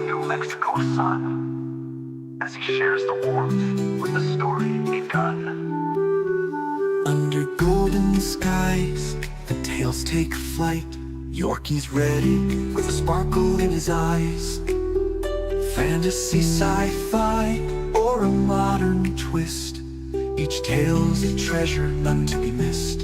New Mexico sun as he shares the warmth with the story begun. Under golden skies, the tales take flight. Yorkie's ready with a sparkle in his eyes. Fantasy, sci-fi, or a modern twist, each tale's a treasure, none to be missed.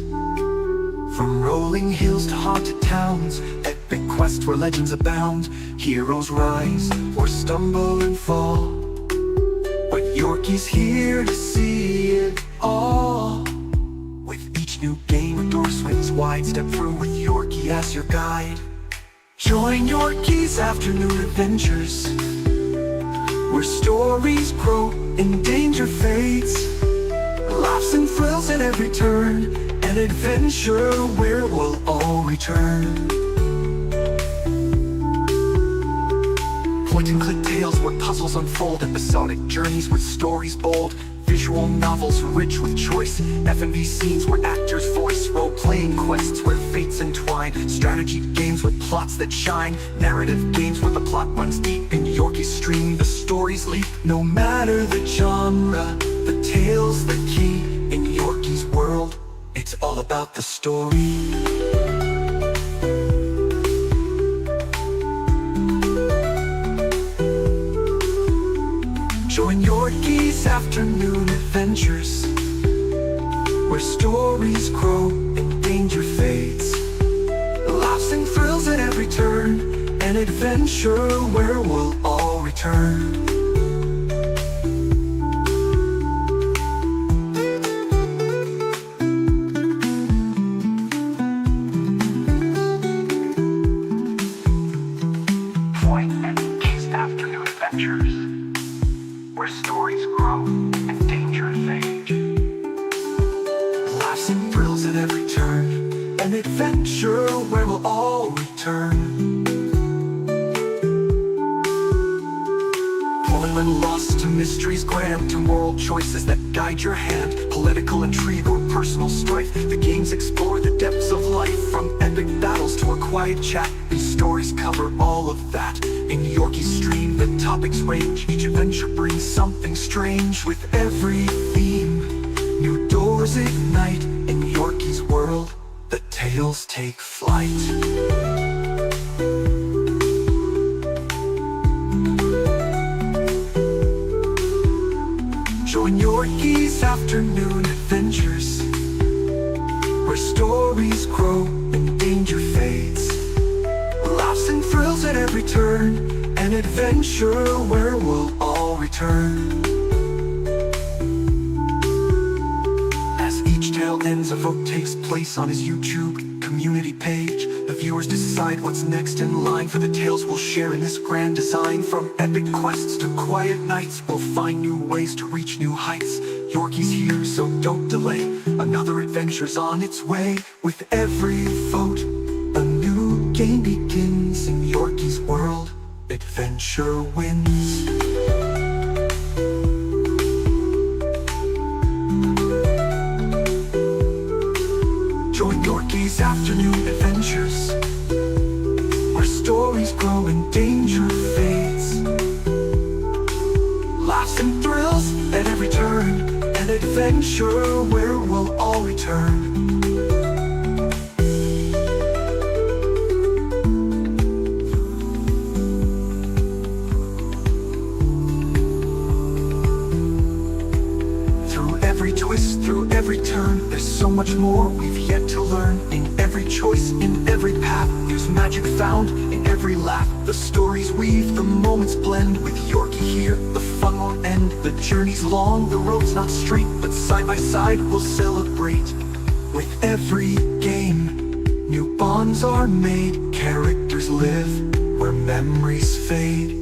From rolling hills to haunted towns, epic quests where legends abound. Heroes rise or stumble and fall, but Yorkie's here to see it all. With each new game, a door swings wide. Step through with Yorkie as your guide. Join Yorkie's afternoon adventures, where stories grow and danger fades. Laughs and thrills at every turn, an adventure where we'll all return. Point-and-click tales where puzzles unfold, episodic journeys with stories bold. Visual novels rich with choice, F&B scenes where actors voice. Role-playing quests where fates entwine, strategy games with plots that shine. Narrative games where the plot runs deep. In Yorkie's stream the stories leap. No matter the genre, the tale's the key. In Yorkie's world, it's all about the story. Join Yorkie's afternoon adventures, where stories grow and danger fades. Laughs and thrills at every turn, an adventure where we'll all return. Join Yorkie's afternoon adventures, where stories grow and danger fade. Laughs and thrills at every turn, an adventure where we'll all return. Pulling when lost to mysteries grand, to moral choices that guide your hand. Political intrigue or personal strife, the games explore the depths of life. From epic battles to a quiet chat, these stories cover all of that. In Yorkie's stream the topics range, each adventure brings something strange. With every theme, new doors ignite. In Yorkie's world, the tales take flight. Join Yorkie's afternoon adventures, where stories grow and danger fades. Laughs and thrills at every turn, an adventure where we'll all return. As each tale ends, a vote takes place on his YouTube community page. The viewers decide what's next in line for the tales we'll share in this grand design. From epic quests to quiet nights, we'll find new ways to reach new heights. Yorkie's here, so don't delay. Another adventure's on its way. With every vote, a new game begins. In Yorkie's world, adventure wins. Join Yorkie's afternoon adventures, where stories grow and danger fades. Laughs and thrills at every turn, an adventure where we'll all return. Through every twist, through every turn, there's so much more we've yet to learn. In every choice, in every path, there's magic found in every laugh. The stories weave, the moments blend. With Yorkie here, the fun won't end. The journey's long, the road's not straight, but side by side we'll celebrate. With every game, new bonds are made. Characters live where memories fade.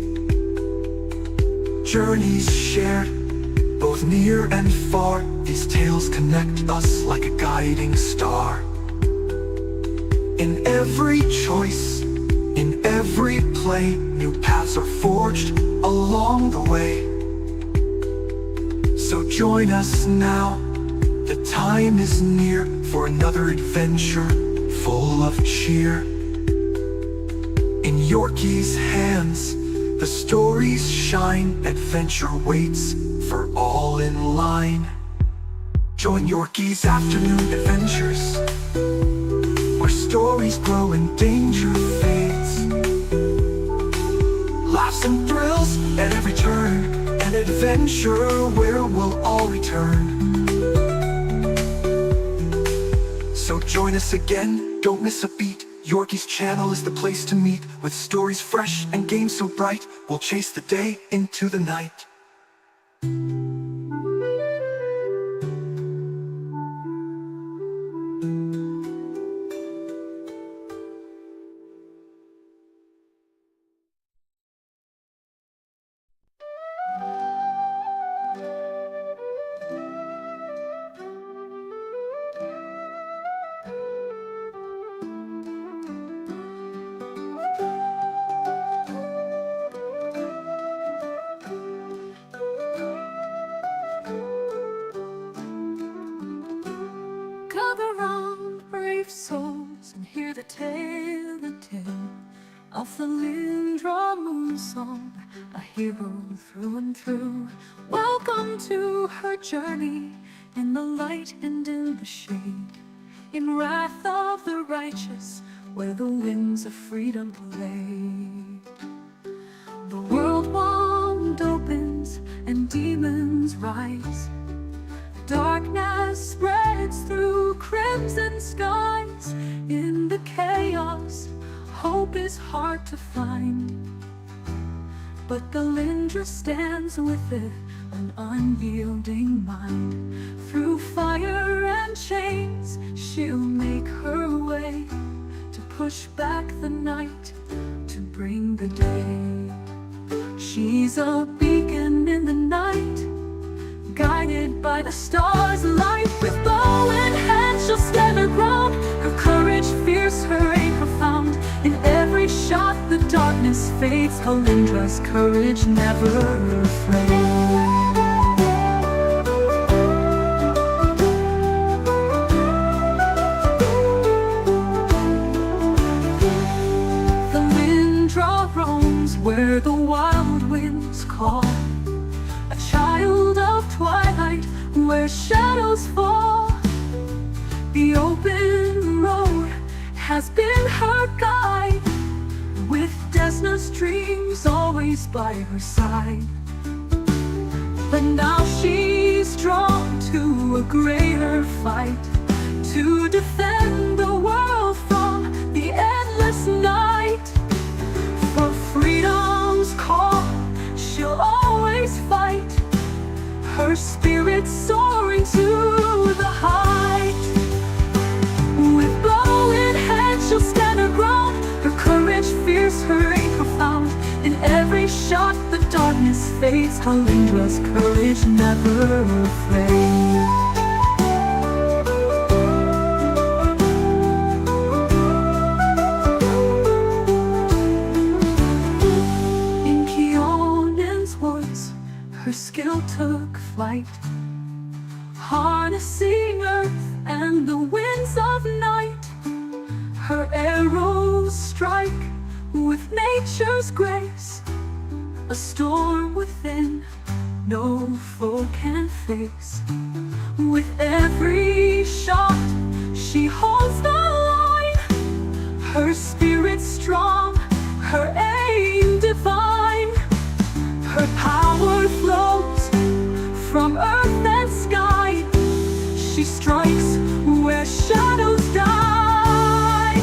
Journeys shared, both near and far. These tales connect us like a guiding star. In every choice, in every play, new paths are forged along the way. So join us now, the time is near for another adventure full of cheer. In Yorkie's hands, The stories shine, adventure waits for all in line. Join Yorkie's afternoon adventures, where stories grow and danger fades. Laughs and thrills at every turn, an adventure where we'll all return. So join us again, don't miss a beat. Yorkie's channel is the place to meet. With stories fresh and games so bright, we'll chase the day into the night. Gather round, brave souls, and hear the tale of the Lindra moon song, a hero through and through. Welcome to her journey, in the light and in the shade, in wrath of the righteous, where the winds of freedom play. The world wand opens and demons rise. Darkness spreads through crimson skies. In the chaos, hope is hard to find, but the Lindra stands with it, an unyielding mind. Through fire and chains, she'll make her way, to push back the night, to bring the day. She's a beacon in the night, guided by the stars' light. With bow in hand, she'll stand her ground. Her courage fierce, her aim profound. In every shot, the darkness fades. Kalindra's courage never afraid. The Lindra roams where the wild winds call, a child of twilight where shadows fall. The open road has been her guide, with Desna's dreams always by her side. But now she's drawn to a greater fight, to defend the world from the endless night. For freedom's call, she'll always fight, her spirit soaring to the height. With bow in hand, she'll stand her ground. Her courage fierce, her aim profound. In every shot, the darkness fades. Kalindra's courage never afraid. Her skill took flight, harnessing earth and the winds of night. Her arrows strike with nature's grace, a storm within no foe can face. With every shot, she holds the line, her spirit strong, her aim divine. Her power flows from earth and sky. She strikes where shadows die.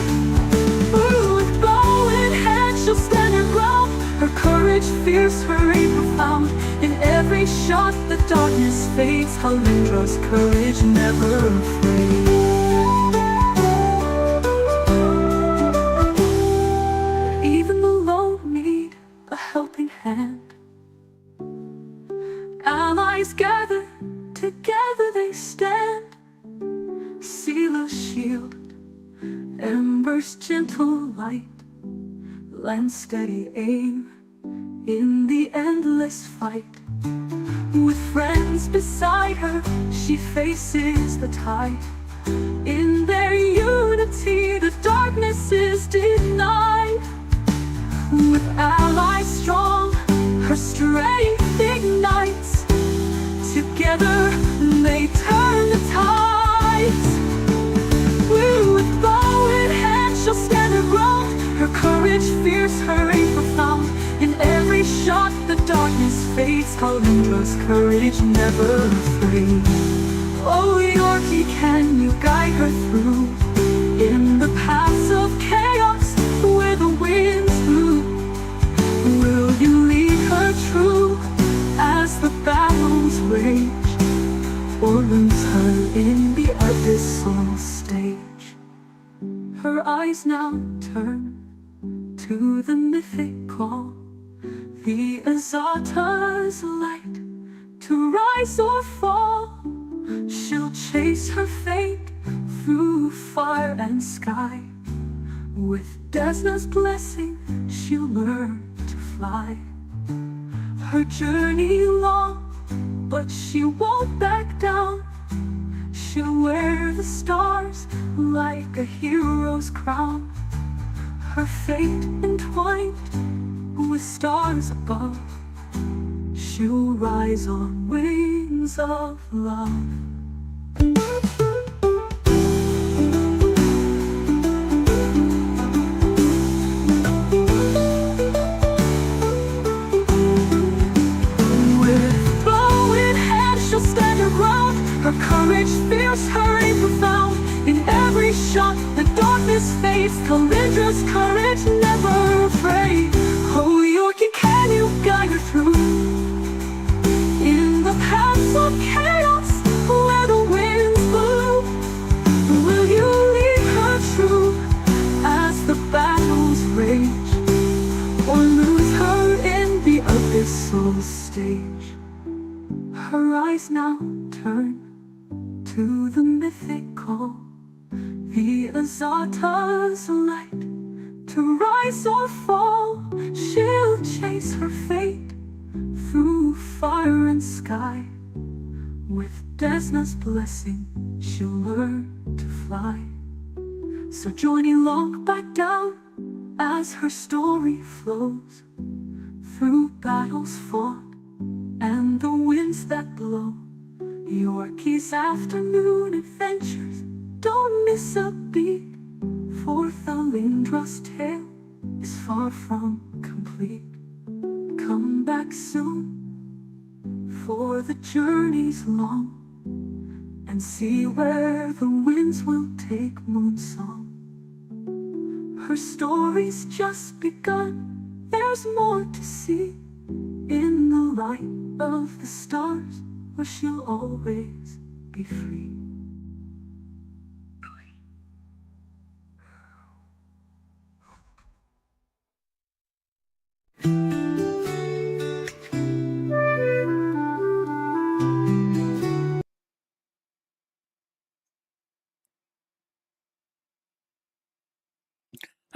With bow in hand, she'll stand her ground. Her courage fierce, her aim profound. In every shot, the darkness fades. Kalindra's courage never afraid. Even the lone need a helping hand. Allies gather, together they stand. Sealer's shield, ember's gentle light, lend steady aim in the endless fight. With friends beside her, she faces the tide. In their unity, the darkness is denied. with allies strong, her strength ignites. Together they turn the tides. With bow in hand she'll stand her ground. Her courage fierce, her aim profound. In every shot the darkness fades. Calendra's courage never afraid. Oh Yorkie, can you guide her through in the paths of chaos where the winds blew? Will you lead her true as the battles rage, or lose her in the abyssal stage? Her eyes now turn to the mythic call, the Azata's light, to rise or fall. She'll chase her fate through fire and sky. With Desna's blessing she'll learn to fly. Her journey long, but she won't back down. She'll wear the stars like a hero's crown. Her fate entwined with stars above. She'll rise on wings of love. With bow in hand she'll stand her ground. Her courage fierce, her aim profound. In every shot the darkness fades. Calendra's courage never afraid. Oh Yorkie, can you guide her through in the paths of chaos where the winds blow? Will you lead her true as the battles rage, or lose her in the abyssal stage? Her eyes now turn to the mythic call, the Azata's light, to rise or fall. She'll chase her fate through fire and sky. With Desna's blessing she'll learn to fly. So join along back down as her story flows through battles fought and the winds that blow. Yorkie's afternoon adventures, don't miss a beat, for Thalindra's tale is far from complete. Come back soon, for the journey's long, and see where the winds will take Moonsong. Her story's just begun, there's more to see in the light of the stars, where she'll always be free.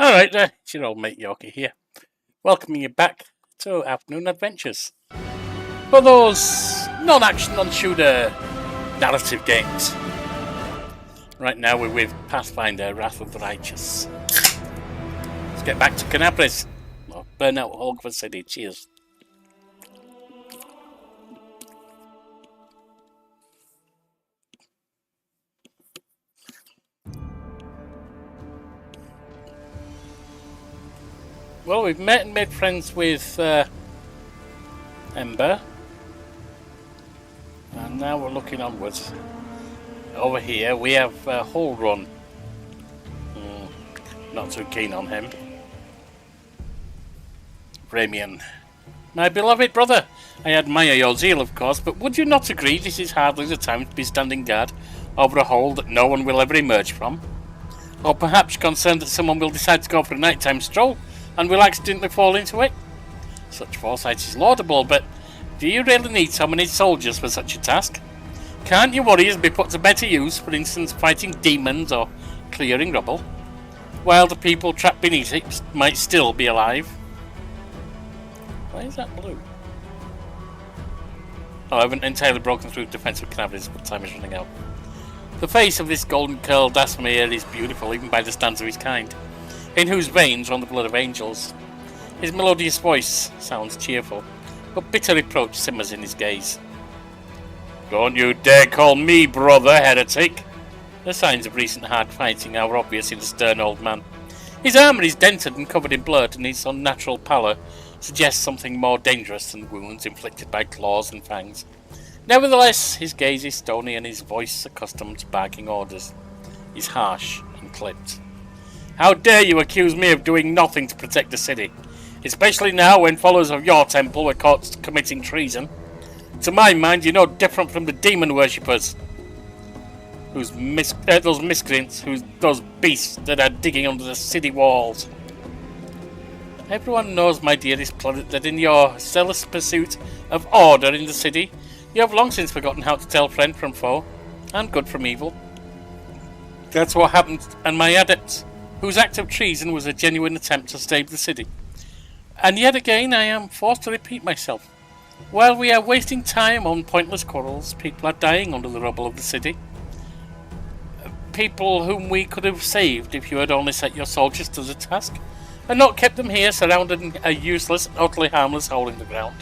Alright, it's your old mate Yorkie here, welcoming you back to Afternoon Adventures. For those non-action, non-shooter narrative games. Right now we're with Pathfinder, Wrath of the Righteous. Let's get back to Kenabres, or Burnout Hogwarts City. Cheers. Well, we've met and made friends with Ember, and now we're looking onwards. Over here we have Holrun. Not too keen on him. Ramian. My beloved brother, I admire your zeal, of course, but would you not agree this is hardly the time to be standing guard over a hole that no one will ever emerge from? Or perhaps concerned that someone will decide to go for a nighttime stroll and will accidentally fall into it? Such foresight is laudable, but do you really need so many soldiers for such a task? Can't your warriors be put to better use, for instance fighting demons or clearing rubble, while the people trapped beneath it might still be alive? Why is that blue? Oh, I haven't entirely broken through defense with Kenabres, but time is running out. The face of this golden curled Asmir is beautiful even by the standards of his kind, in whose veins run the blood of angels. His melodious voice sounds cheerful, but bitter reproach simmers in his gaze. Don't you dare call me brother, heretic! The signs of recent hard fighting are obvious in the stern old man. His armour is dented and covered in blood, and his unnatural pallor suggests something more dangerous than wounds inflicted by claws and fangs. Nevertheless, his gaze is stony and his voice accustomed to barking orders. He's harsh and clipped. How dare you accuse me of doing nothing to protect the city, especially now when followers of your temple were caught committing treason? To my mind, you're no different from the demon worshippers. Those miscreants, those beasts that are digging under the city walls. Everyone knows, my dearest planet, that in your zealous pursuit of order in the city, you have long since forgotten how to tell friend from foe, and good from evil. That's what happened, and my adepts, whose act of treason was a genuine attempt to save the city. And yet again I am forced to repeat myself. While we are wasting time on pointless quarrels, people are dying under the rubble of the city. People whom we could have saved if you had only set your soldiers to the task, and not kept them here surrounded in a useless, utterly harmless hole in the ground.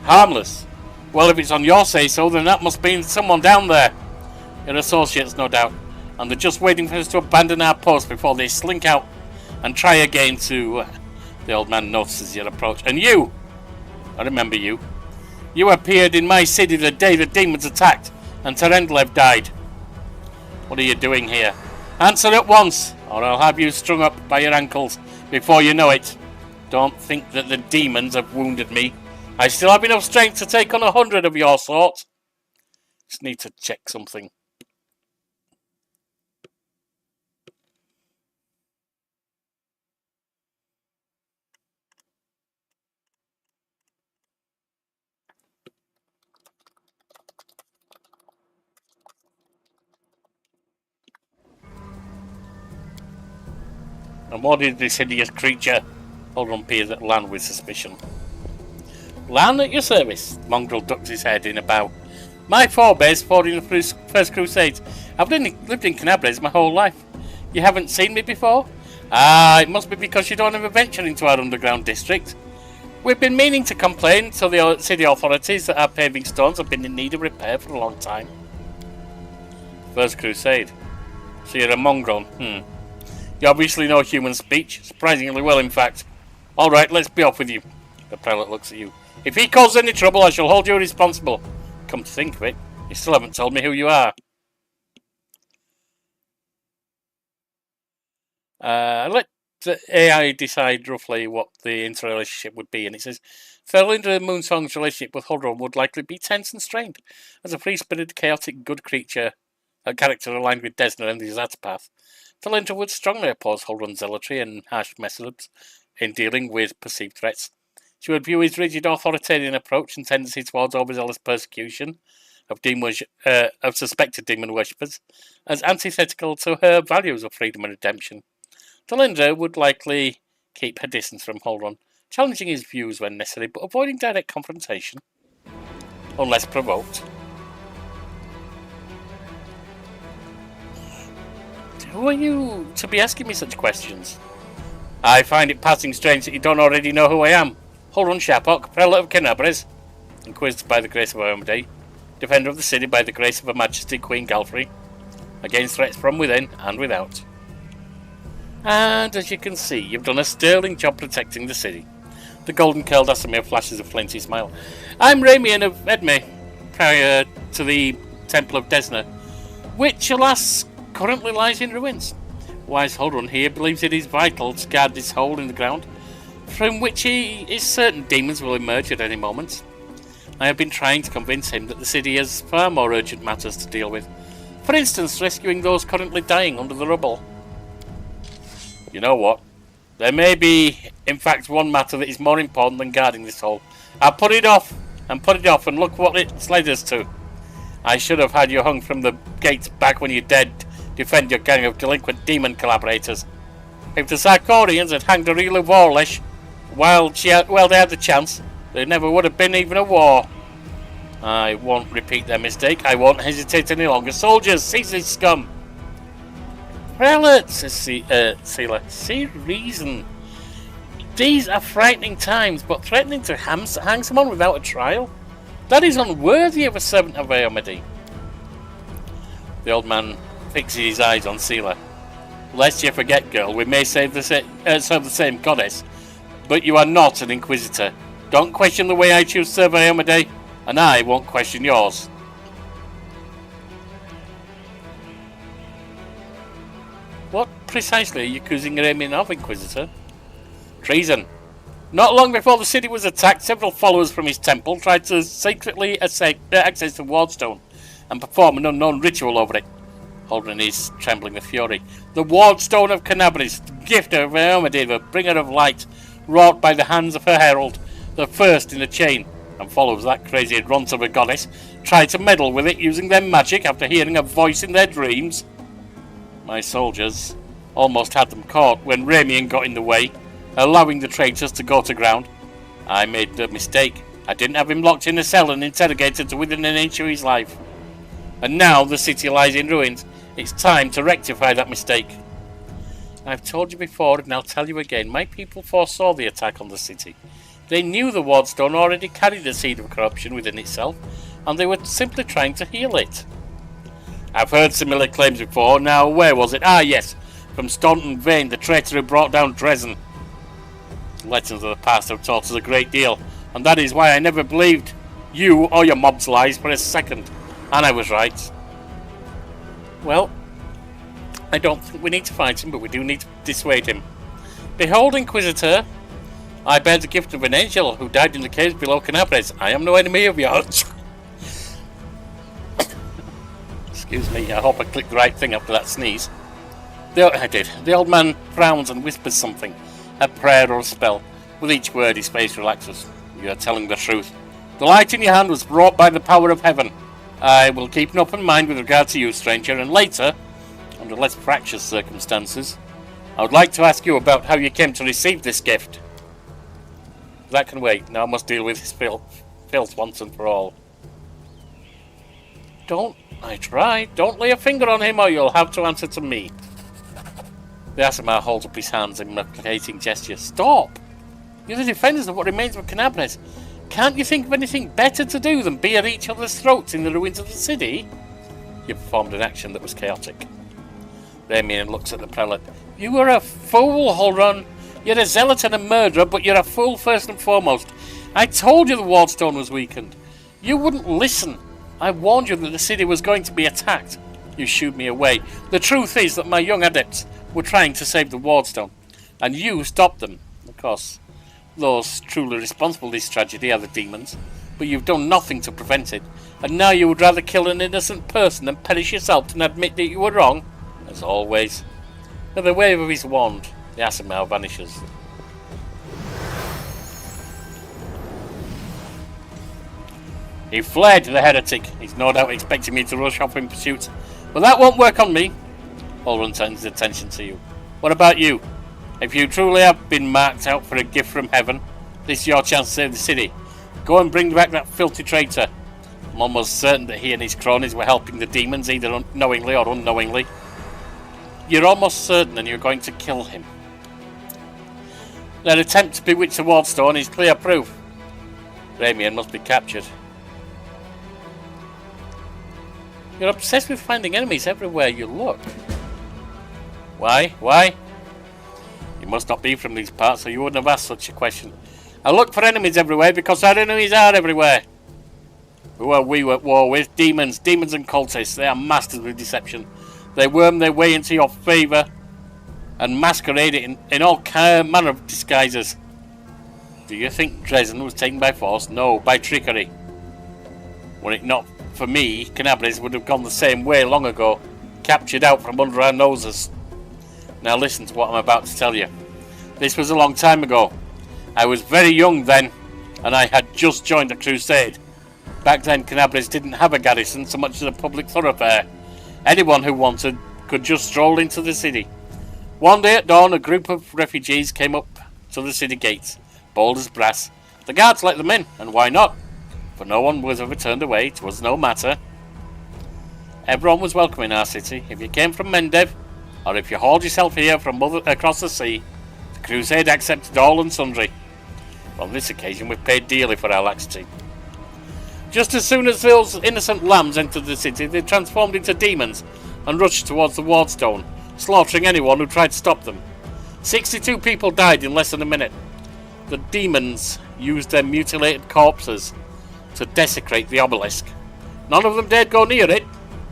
Harmless? Well, if it's on your say-so, then that must mean someone down there. Your associates, no doubt, and they're just waiting for us to abandon our post before they slink out and try again to... The old man notices your approach. And you! I remember you. You appeared in my city the day the demons attacked, and Terendlev died. What are you doing here? Answer at once, or I'll have you strung up by your ankles before you know it. Don't think that the demons have wounded me. I still have enough strength to take on 100 of your sort. Just need to check something. And what is this hideous creature? Holden peers at Lan with suspicion. Lan, at your service. Mongrel ducks his head in a bow. My forebears fought in the First Crusades. I've lived in Kenabres my whole life. You haven't seen me before? Ah, it must be because you don't ever venture into our underground district. We've been meaning to complain to the city authorities that our paving stones have been in need of repair for a long time. First Crusade. So you're a mongrel, You obviously know human speech. Surprisingly well, in fact. Alright, let's be off with you. The prelate looks at you. If he causes any trouble, I shall hold you responsible. Come to think of it, you still haven't told me who you are. Let the AI decide roughly what the interrelationship would be, and it says Felindra Moonsong's relationship with Huldron would likely be tense and strained. As a free-spirited, chaotic, good creature, a character aligned with Desna and the Zatapath, Felindra would strongly oppose Huldron's zealotry and harsh methods in dealing with perceived threats. She would view his rigid authoritarian approach and tendency towards overzealous persecution of suspected demon worshippers as antithetical to her values of freedom and redemption. Felindra would likely keep her distance from Huldron, challenging his views when necessary, but avoiding direct confrontation, unless provoked. Who are you to be asking me such questions? I find it passing strange that you don't already know who I am. Huldron Shapok, prelate of Kenabres, inquisitor by the grace of Omade, defender of the city by the grace of Her Majesty Queen Galfrey, against threats from within and without. And as you can see, you've done a sterling job protecting the city. The golden-curled Asamir flashes a flinty smile. I'm Ramian of Edme, prior to the Temple of Desna, which, alas, currently lies in ruins. Wise Huldron here believes it is vital to guard this hole in the ground, from which he is certain demons will emerge at any moment. I have been trying to convince him that the city has far more urgent matters to deal with. For instance, rescuing those currently dying under the rubble. You know what? There may be, in fact, one matter that is more important than guarding this hole. I'll put it off, and look what it's led us to. I should have had you hung from the gates back when you dared defend your gang of delinquent demon collaborators. If the Sarkorians had hanged Aurelia Vorlesh while they had the chance, there never would have been even a war. I won't repeat their mistake. I won't hesitate any longer. Soldiers, seize this scum! Prelate, says Seela, see reason. These are frightening times, but threatening to hang someone without a trial? That is unworthy of a servant of Eomedi. The old man fixes his eyes on Seela. Lest you forget, girl, we may serve the same goddess, but you are not an inquisitor. Don't question the way I choose to serve Eomedi, and I won't question yours. What precisely are you accusing Ramian of, Inquisitor? Treason. Not long before the city was attacked, several followers from his temple tried to secretly access the Wardstone and perform an unknown ritual over it. Holden is trembling with fury. The Wardstone of Kenabres, the gift of Eomedi, the bringer of light, wrought by the hands of her herald, the first in the chain, and followers that crazy runt of a goddess, tried to meddle with it using their magic after hearing a voice in their dreams. My soldiers almost had them caught when Ramian got in the way, allowing the traitors to go to ground. I made the mistake. I didn't have him locked in a cell and interrogated to within an inch of his life. And now the city lies in ruins. It's time to rectify that mistake. I've told you before and I'll tell you again, my people foresaw the attack on the city. They knew the Wardstone already carried the seed of corruption within itself, and they were simply trying to heal it. I've heard similar claims before. Now, where was it? Ah, yes, from Staunton Vane, the traitor who brought down Dresden. Legends of the past have taught us a great deal, and that is why I never believed you or your mob's lies for a second. And I was right. Well, I don't think we need to fight him, but we do need to dissuade him. Behold, Inquisitor, I bear the gift of an angel who died in the caves below Kenabres. I am no enemy of yours. Excuse me, I hope I clicked the right thing after that sneeze. I did. The old man frowns and whispers something, a prayer or a spell. With each word his face relaxes. You are telling the truth. The light in your hand was brought by the power of heaven. I will keep an open mind with regard to you, stranger, and later, under less fractious circumstances, I would like to ask you about how you came to receive this gift. That can wait. Now I must deal with his filth once and for all. Don't lay a finger on him or you'll have to answer to me. The Aasimar holds up his hands in a placating gesture. Stop! You're the defenders of what remains of Kenabres. Can't you think of anything better to do than be at each other's throats in the ruins of the city? You performed an action that was chaotic. Ramian looks at the prelate. You were a fool, Holron. You're a zealot and a murderer, but you're a fool first and foremost. I told you the Wardstone was weakened. You wouldn't listen. I warned you that the city was going to be attacked. You shooed me away. The truth is that my young adepts were trying to save the Wardstone, and you stopped them. Of course, those truly responsible for this tragedy are the demons, but you've done nothing to prevent it, and now you would rather kill an innocent person than perish yourself than admit that you were wrong, as always. With a wave of his wand, the Aasimar vanishes. He fled, the heretic. He's no doubt expecting me to rush off in pursuit, but that won't work on me. Holron turns his attention to you. What about you? If you truly have been marked out for a gift from heaven, this is your chance to save the city. Go and bring back that filthy traitor. I'm almost certain that he and his cronies were helping the demons, either knowingly or unknowingly. You're almost certain and you're going to kill him. Their attempt to bewitch the Wardstone is clear proof. Ramian must be captured. You're obsessed with finding enemies everywhere you look. Why? You must not be from these parts, or you wouldn't have asked such a question. I look for enemies everywhere because our enemies are everywhere. Who are we at war with? Demons and cultists. They are masters with deception. They worm their way into your favour and masquerade it in all manner of disguises. Do you think Dresden was taken by force? No, by trickery. Were it not for me, Kenabres would have gone the same way long ago, captured out from under our noses. Now listen to what I'm about to tell you. This was a long time ago. I was very young then, and I had just joined a crusade. Back then, Kenabres didn't have a garrison so much as a public thoroughfare. Anyone who wanted could just stroll into the city. One day at dawn, a group of refugees came up to the city gates, bold as brass. The guards let them in, and why not? For no one was ever turned away. It was no matter. Everyone was welcome in our city. If you came from Mendev, or if you hauled yourself here from across the sea, The crusade accepted all and sundry. On this occasion we paid dearly for our laxity. Just as soon as those innocent lambs entered the city, they transformed into demons and rushed towards the wardstone, slaughtering anyone who tried to stop them. 62 people died in less than a minute. The demons used their mutilated corpses to desecrate the obelisk. None of them dared go near it.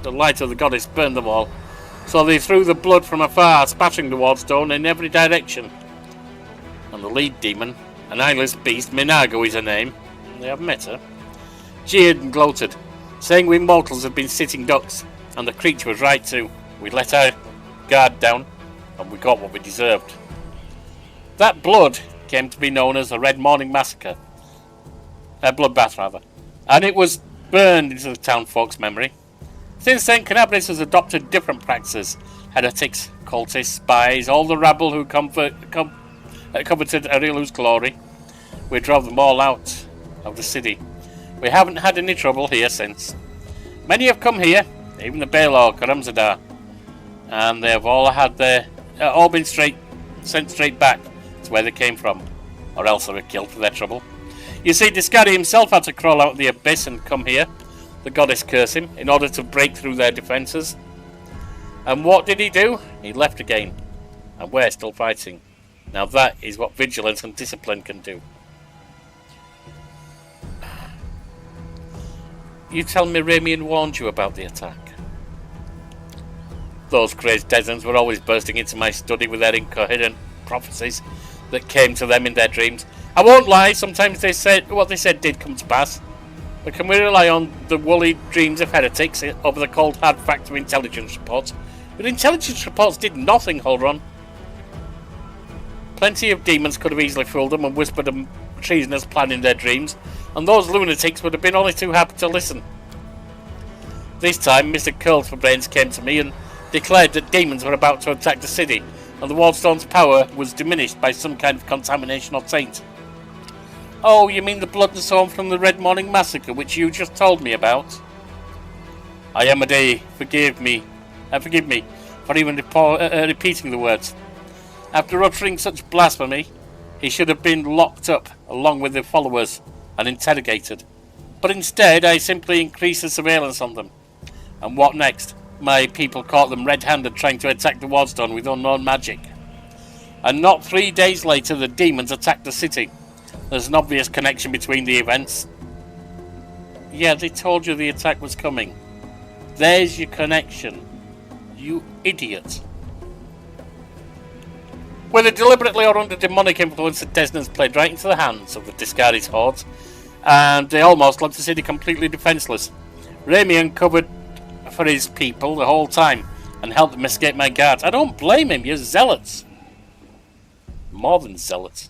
The light of the goddess burned them all, so they threw the blood from afar, spattering the wardstone in every direction. And the lead demon, an eyeless beast, Minago is her name, they have met her, jeered and gloated, saying we mortals had been sitting ducks, and the creature was right too. We let our guard down, and we got what we deserved. That blood came to be known as the Red Morning Massacre. Bloodbath, rather. And it was burned into the town folks' memory. Since then, Kenabres has adopted different practices. Heretics, cultists, spies, all the rabble who coveted Arilu's glory. We drove them all out of the city. We haven't had any trouble here since. Many have come here, even the Baelor, Karamzadar, and they have all been sent straight back to where they came from, or else they were killed for their trouble. You see, Discari himself had to crawl out of the abyss and come here. The goddess cursed him in order to break through their defences. And what did he do? He left again, and we're still fighting. Now that is what vigilance and discipline can do. You tell me Ramian warned you about the attack? Those crazed Desans were always bursting into my study with their incoherent prophecies that came to them in their dreams. I won't lie, sometimes they said what they said did come to pass. But can we rely on the woolly dreams of heretics over the cold hard facts of intelligence reports? But intelligence reports did nothing, Holron. Plenty of demons could have easily fooled them and whispered a treasonous plan in their dreams, and those lunatics would have been only too happy to listen. This time, Mr. Curls-for-Brains came to me and declared that demons were about to attack the city, and the Wardstone's power was diminished by some kind of contamination or taint. Oh, you mean the blood and so on from the Red Morning Massacre, which you just told me about? Ayamade, forgive me for even repeating the words. After uttering such blasphemy, he should have been locked up along with the followers and interrogated. But instead, I simply increased the surveillance on them. And what next? My people caught them red-handed trying to attack the Wardstone with unknown magic. And not 3 days later, the demons attacked the city. There's an obvious connection between the events. Yeah, they told you the attack was coming. There's your connection. You idiot. Whether deliberately or under demonic influence, the Desnans played right into the hands of the Discarded hordes, and they almost left the city completely defenceless. Ramian covered for his people the whole time and helped them escape my guards. I don't blame him, you're zealots. More than zealots.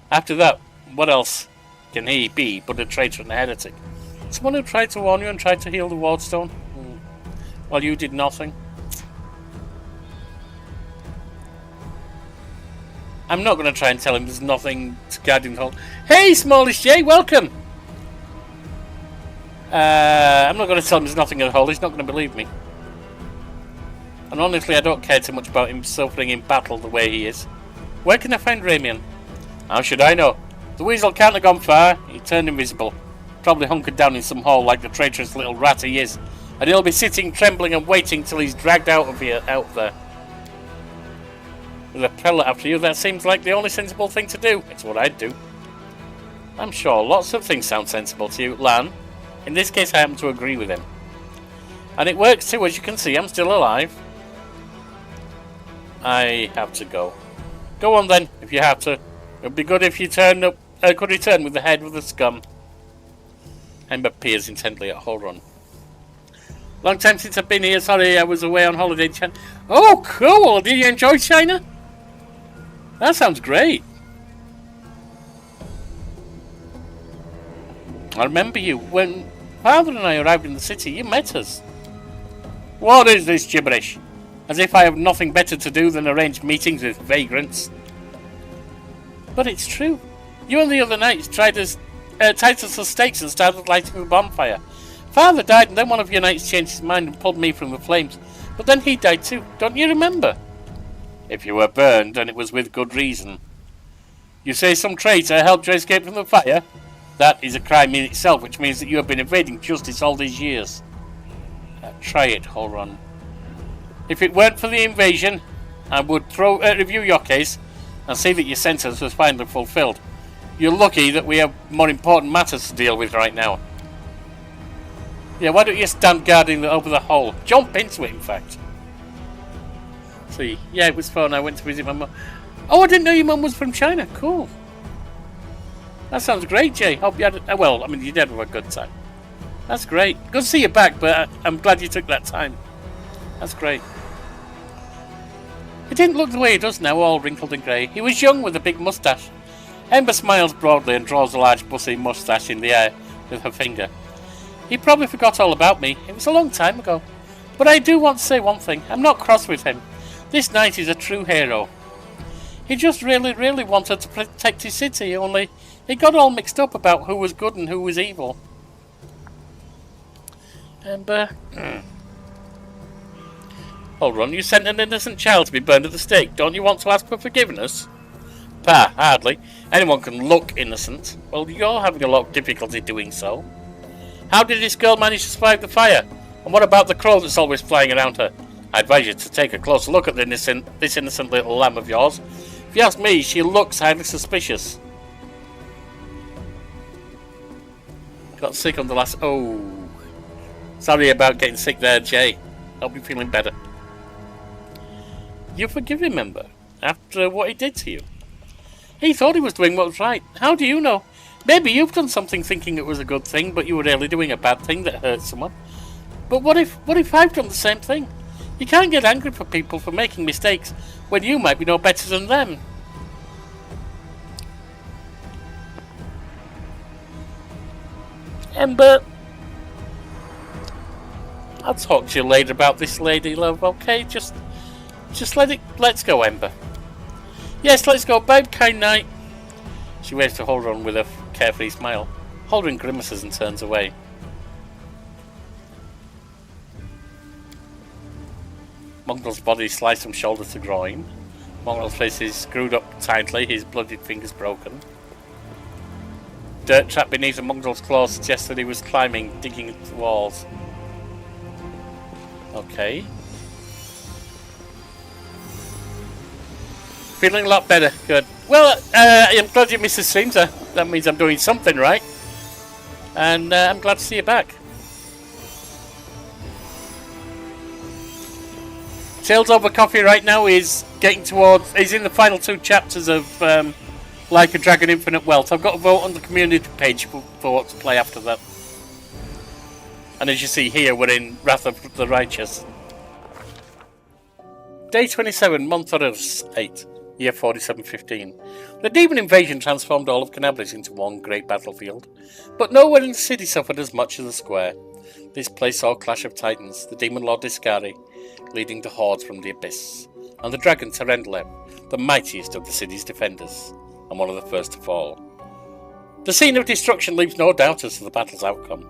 After that, what else can he be but a traitor and a heretic? Someone who tried to warn you and tried to heal the Wardstone? While you did nothing? I'm not going to try and tell him there's nothing to guard him. Hey, Smallish J, welcome! I'm not going to tell him there's nothing at all. He's not going to believe me. And honestly, I don't care too much about him suffering in battle the way he is. Where can I find Ramian? How should I know? The weasel can't have gone far. He turned invisible. Probably hunkered down in some hole like the traitorous little rat he is. And he'll be sitting trembling and waiting till he's dragged out there. With a prelate after you, that seems like the only sensible thing to do. It's what I'd do. I'm sure lots of things sound sensible to you, Lan. In this case, I happen to agree with him. And it works too, as you can see, I'm still alive. I have to go. Go on then, if you have to. It would be good if you could return with the head of the scum. Ember peers intently at Holron. Long time since I've been here, sorry I was away on holiday in China. Oh, cool! Did you enjoy China? That sounds great. I remember you. When Father and I arrived in the city, you met us. What is this gibberish? As if I have nothing better to do than arrange meetings with vagrants. But it's true. You and the other knights tied us to stakes and started lighting a bonfire. Father died and then one of your knights changed his mind and pulled me from the flames. But then he died too. Don't you remember? If you were burned, then it was with good reason. You say some traitor helped you escape from the fire? That is a crime in itself, which means that you have been evading justice all these years. Try it, Holron. If it weren't for the invasion, I would review your case and see that your sentence was finally fulfilled. You're lucky that we have more important matters to deal with right now. Yeah, why don't you stand guarding over the hole? Jump into it, in fact. See, yeah, it was fun. I went to visit my mum. Oh, I didn't know your mum was from China. Cool. That sounds great, Jay. Hope you had. Well, I mean, you did have a good time. That's great. Good to see you back, but I'm glad you took that time. That's great. He didn't look the way he does now, all wrinkled and grey. He was young with a big moustache. Ember smiles broadly and draws a large bussy moustache in the air with her finger. He probably forgot all about me. It was a long time ago. But I do want to say one thing. I'm not cross with him. This knight is a true hero. He just really, really wanted to protect his city, only he got all mixed up about who was good and who was evil. Ember... Hold on, you sent an innocent child to be burned at the stake. Don't you want to ask for forgiveness? Pah, hardly. Anyone can look innocent. Well, you're having a lot of difficulty doing so. How did this girl manage to survive the fire? And what about the crow that's always flying around her? I advise you to take a closer look at this innocent little lamb of yours. If you ask me, she looks highly suspicious. Got sick on the last... Oh. Sorry about getting sick there, Jay. Hope you're feeling better. You forgive him, Ember, after what he did to you. He thought he was doing what was right. How do you know? Maybe you've done something thinking it was a good thing, but you were really doing a bad thing that hurt someone. But what if I've done the same thing? You can't get angry for people for making mistakes when you might be no better than them. Ember, I'll talk to you later about this, lady love, okay? Just let's go, Ember. Yes, let's go, babe, kind night. She waves to Holron with a carefree smile. Holron grimaces and turns away. Mongrel's body is sliced from shoulder to groin. Mongrel's face is screwed up tightly, his bloodied fingers broken. Dirt trap beneath the mongrel's claws suggests that he was climbing, digging into the walls. Okay. Feeling a lot better. Good. Well, I'm glad you missed the stream, sir. That means I'm doing something right. And I'm glad to see you back. Tales Over Coffee right now is getting towards... He's in the final 2 chapters of Like a Dragon Infinite Wealth. I've got a vote on the community page for what to play after that. And as you see here, we're in Wrath of the Righteous. Day 27, month 8. Year 4715. The demon invasion transformed all of Kenabres into one great battlefield, but nowhere in the city suffered as much as the square. This place saw a clash of titans, the demon lord Discari, leading the hordes from the abyss, and the dragon Terendlev, the mightiest of the city's defenders, and one of the first to fall. The scene of destruction leaves no doubt as to the battle's outcome.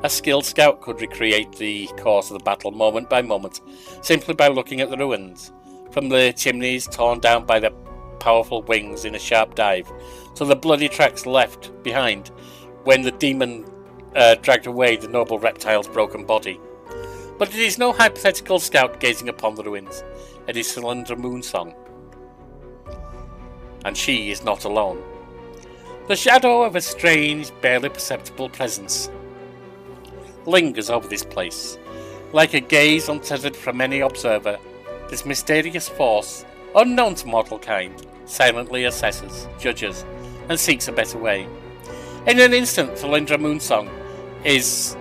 A skilled scout could recreate the course of the battle moment by moment, simply by looking at the ruins. From the chimneys torn down by the powerful wings in a sharp dive, to the bloody tracks left behind when the demon dragged away the noble reptile's broken body. But it is no hypothetical scout gazing upon the ruins. It is Cylindra Moonsong. And she is not alone. The shadow of a strange, barely perceptible presence lingers over this place. Like a gaze untethered from any observer, this mysterious force, unknown to mortal kind, silently assesses, judges, and seeks a better way. In an instant, Cylindra Moonsong is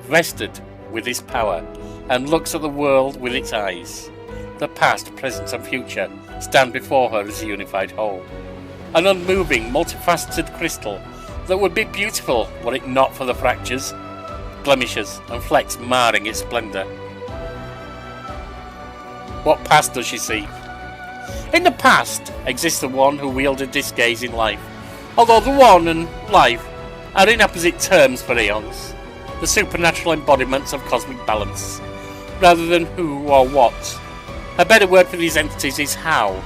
vested with this power and looks at the world with its eyes. The past, present, and future stand before her as a unified whole. An unmoving, multifaceted crystal that would be beautiful were it not for the fractures, blemishes, and flecks marring its splendour. What past does she see? In the past exists the one who wielded this gaze in life, although the one and life are in opposite terms for eons, the supernatural embodiments of cosmic balance, rather than who or what. A better word for these entities is how.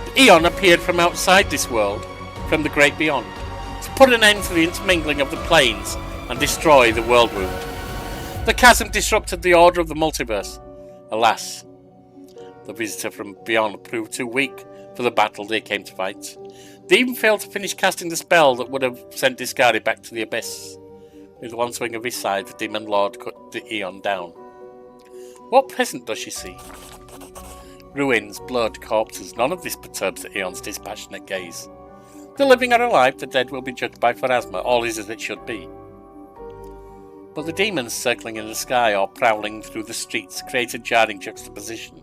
The Aeon appeared from outside this world, from the great beyond, to put an end to the intermingling of the planes and destroy the world wound. The chasm disrupted the order of the multiverse. Alas, the visitor from beyond proved too weak for the battle they came to fight. They even failed to finish casting the spell that would have sent Discarded back to the abyss. With one swing of his side, the Demon Lord cut the Aeon down. What present does she see? Ruins, blood, corpses, none of this perturbs the Aeon's dispassionate gaze. The living are alive, the dead will be judged by Pharasma, all is as it should be. But the demons circling in the sky or prowling through the streets create a jarring juxtaposition,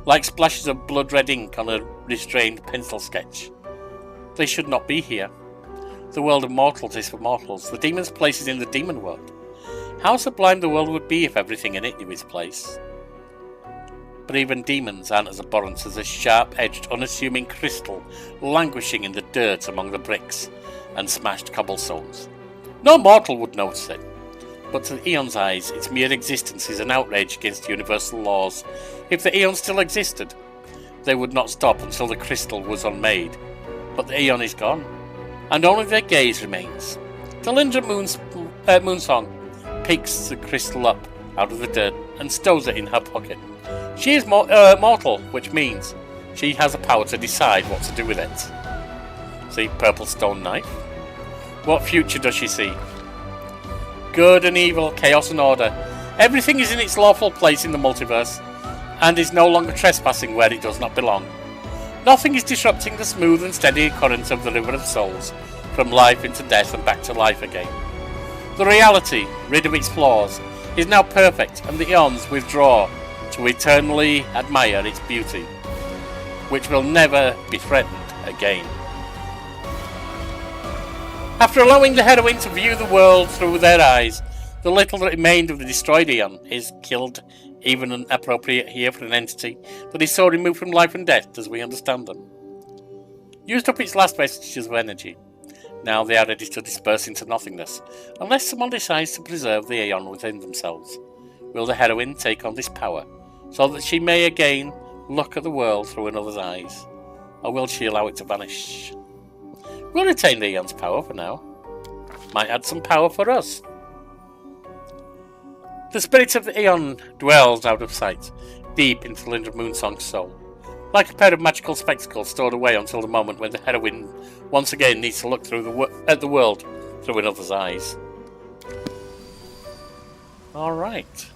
like splashes of blood-red ink on a restrained pencil sketch. They should not be here. The world of mortals is for mortals. The demon's place is in the demon world. How sublime the world would be if everything in it knew its place. But even demons aren't as abhorrent as a sharp-edged, unassuming crystal languishing in the dirt among the bricks and smashed cobblestones. No mortal would notice it. But to the Aeon's eyes, its mere existence is an outrage against universal laws. If the Aeon still existed, they would not stop until the crystal was unmade. But the Aeon is gone, and only their gaze remains. Talindra Moonsong picks the crystal up out of the dirt and stows it in her pocket. She is mortal, which means she has the power to decide what to do with it. See, purple stone knife. What future does she see? Good and evil, chaos and order. Everything is in its lawful place in the multiverse, and is no longer trespassing where it does not belong. Nothing is disrupting the smooth and steady current of the river of souls, from life into death and back to life again. The reality, rid of its flaws, is now perfect, and the Aeons withdraw to eternally admire its beauty, which will never be threatened again. After allowing the heroine to view the world through their eyes, the little that remained of the destroyed Aeon is killed, even inappropriate here for an entity that is so removed from life and death as we understand them. Used up its last vestiges of energy. Now they are ready to disperse into nothingness, unless someone decides to preserve the Aeon within themselves. Will the heroine take on this power, so that she may again look at the world through another's eyes? Or will she allow it to vanish? We'll retain the Aeon's power for now. Might add some power for us. The spirit of the Aeon dwells out of sight, deep into Talindra Moonsong's soul, like a pair of magical spectacles stored away until the moment when the heroine once again needs to look at the world through another's eyes. Alright.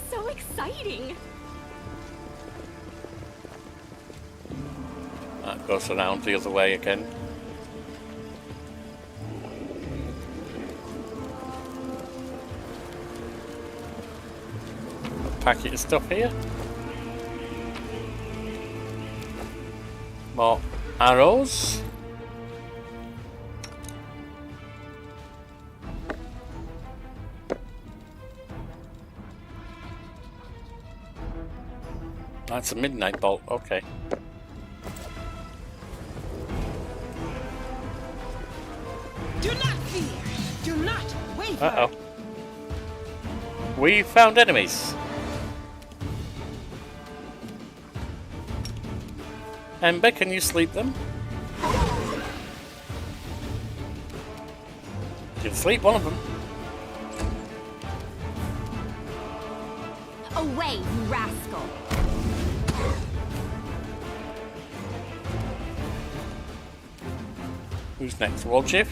So exciting! That goes around the other way again. A packet of stuff here. More arrows. That's a midnight bolt, okay. Do not fear! Do not waver! Uh-oh. We found enemies. Ember, can you sleep them? You can sleep one of them. Away, you rascal! Who's next? Waldchief?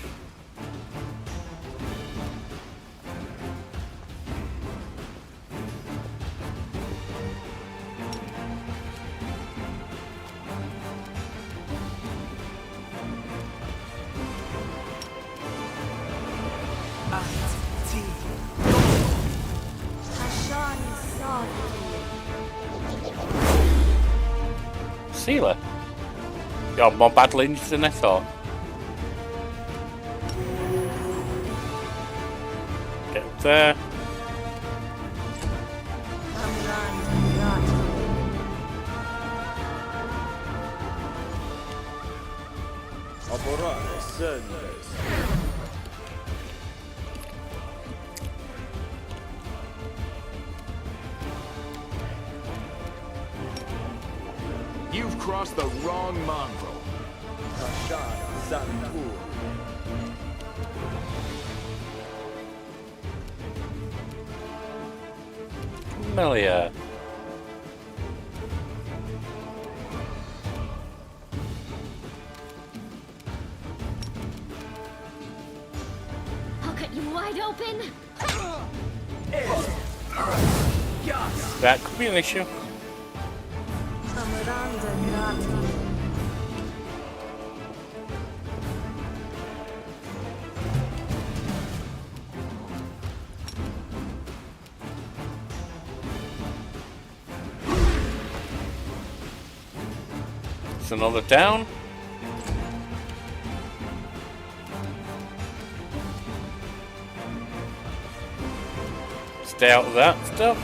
Sealer? You're more badly injured than I thought. Get up there. chose the wrong mongrel. Melia. I'll cut you wide open. That could be an issue. It's another down. Stay out of that stuff.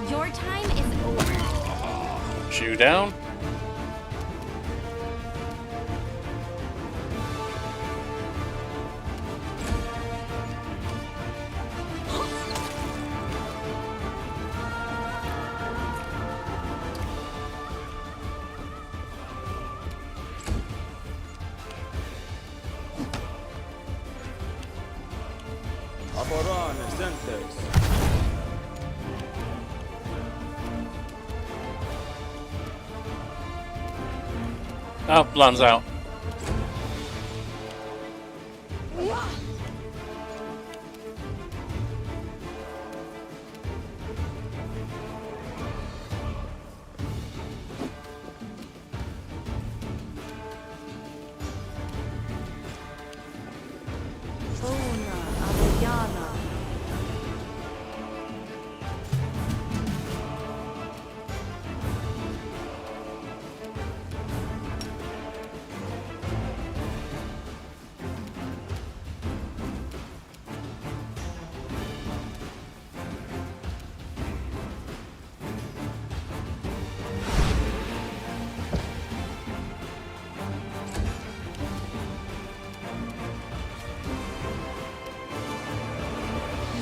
Your time is over. Shoe down. Oh, Blan's out.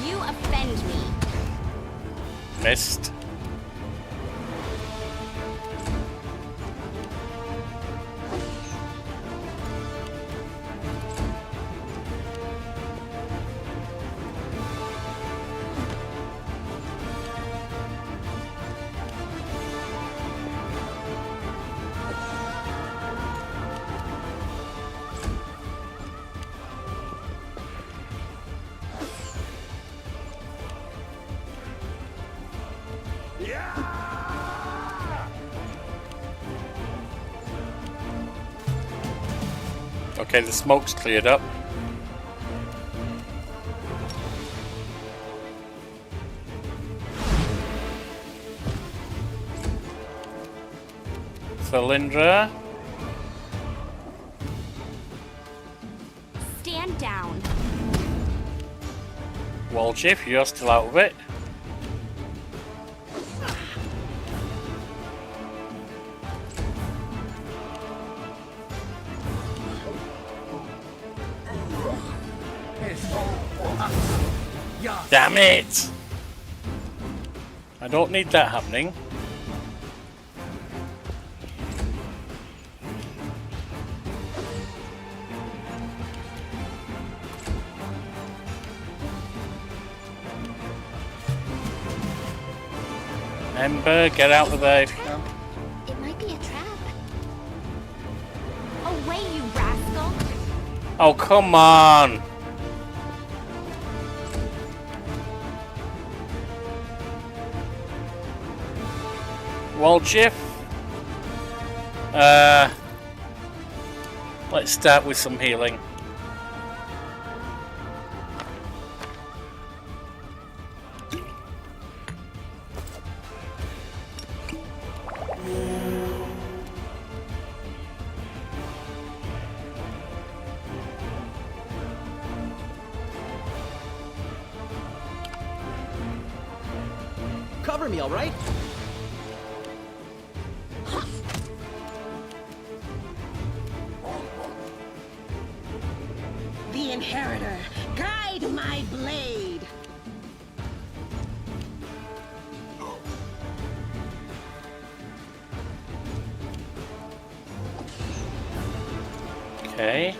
You offend me. Missed. Okay, the smoke's cleared up. Cylindra. Stand down. Walchif, you're still out of it. Damn it! I don't need that happening. Ember, get out of there if you can. It might be a trap. Away, you rascal! Oh, come on! Walchif. Let's start with some healing. Cover me, all right? The Inheritor, guide my blade. Okay.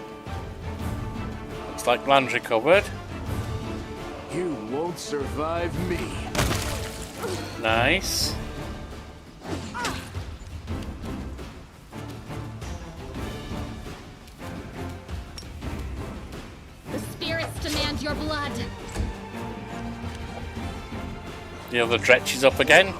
Looks like land's recovered. You won't survive me. Nice. The spirits demand your blood. The other dretch is up again.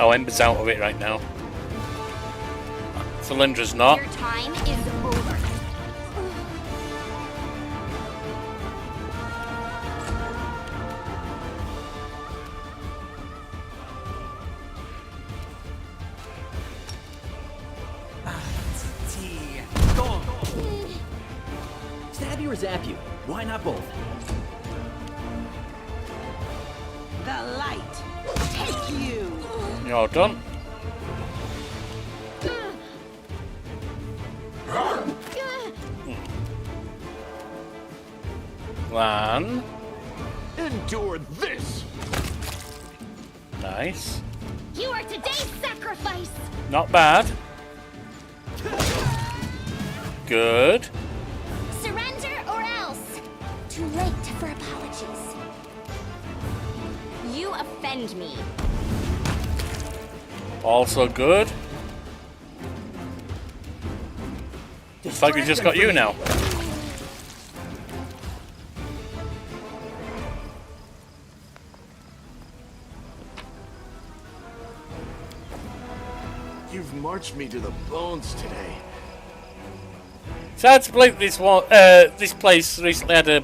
Oh, Ember's out of it right now. Cylindra's not. Your time is over. Stab you or zap you? Why not both? The light. Take you. You're done. Lan. Endure this! Nice. You are today's sacrifice. Not bad. Good. Surrender or else. Too late for apologies. You offend me. Also good. Looks like we just got you now. You've marched me to the bones today. Sad to believe this place recently had a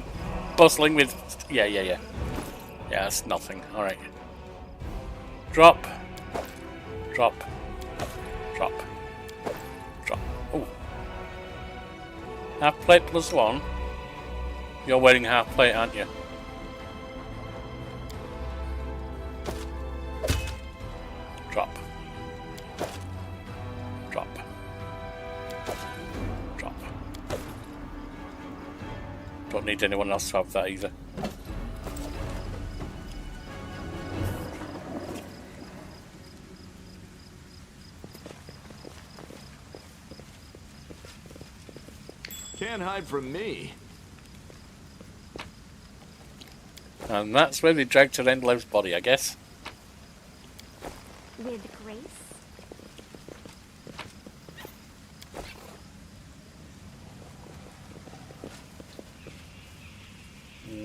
bustling with. Yeah, that's nothing. All right. Drop. Drop. Drop. Drop. Oh. Half plate plus one. You're wearing half plate, aren't you? Drop. Drop. Drop. Don't need anyone else to have that either. Can't hide from me. And that's where they dragged Terendlev's body, I guess. With grace.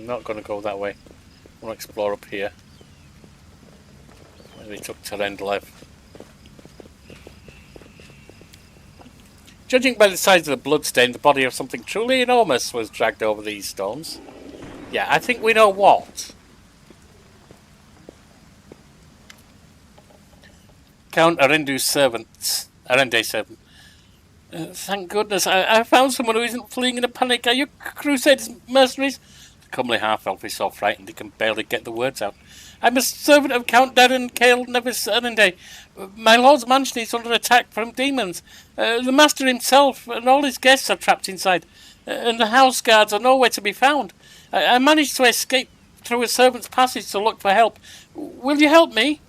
Not going to go that way. I want to explore up here. Where they took Terendlev. Judging by the size of the bloodstain, the body of something truly enormous was dragged over these stones. Yeah, I think we know what. Count Arende's servant. Thank goodness, I found someone who isn't fleeing in a panic. Are you Crusaders mercenaries? The comely half-elf is so frightened he can barely get the words out. I'm a servant of Count Darren Kenabres Arende. My lord's mansion is under attack from demons. The master himself and all his guests are trapped inside, and the house guards are nowhere to be found. I managed to escape through a servant's passage to look for help. Will you help me?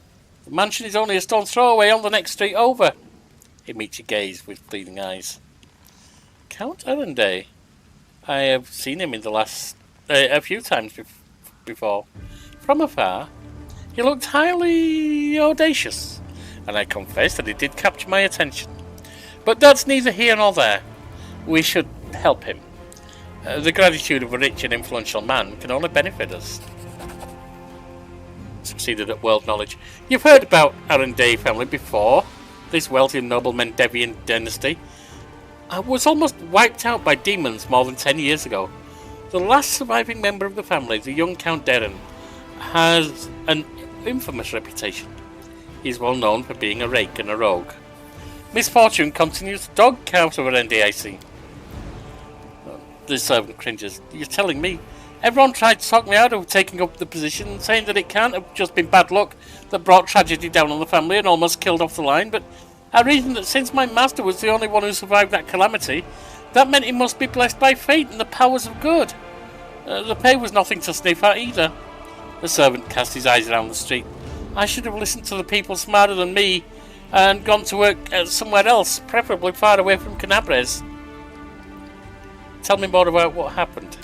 The mansion is only a stone's throw away on the next street over. He meets your gaze with pleading eyes. Count Arende. I have seen him in the last a few times before. From afar, he looked highly audacious, and I confess that it did capture my attention. But that's neither here nor there. We should help him. The gratitude of a rich and influential man can only benefit us. Succeeded at world knowledge. You've heard about Arende family before. This wealthy noble Mendevian dynasty was almost wiped out by demons more than 10 years ago. The last surviving member of the family, the young Count Darren, has an infamous reputation. He is well known for being a rake and a rogue. Misfortune continues to dog Count of Arende, I see. The servant cringes. You're telling me? Everyone tried to talk me out of taking up the position, saying that it can't have just been bad luck that brought tragedy down on the family and almost killed off the line, but I reasoned that since my master was the only one who survived that calamity, that meant he must be blessed by fate and the powers of good. The pay was nothing to sniff at either. The servant cast his eyes around the street. I should have listened to the people smarter than me and gone to work somewhere else, preferably far away from Kenabres. Tell me more about what happened.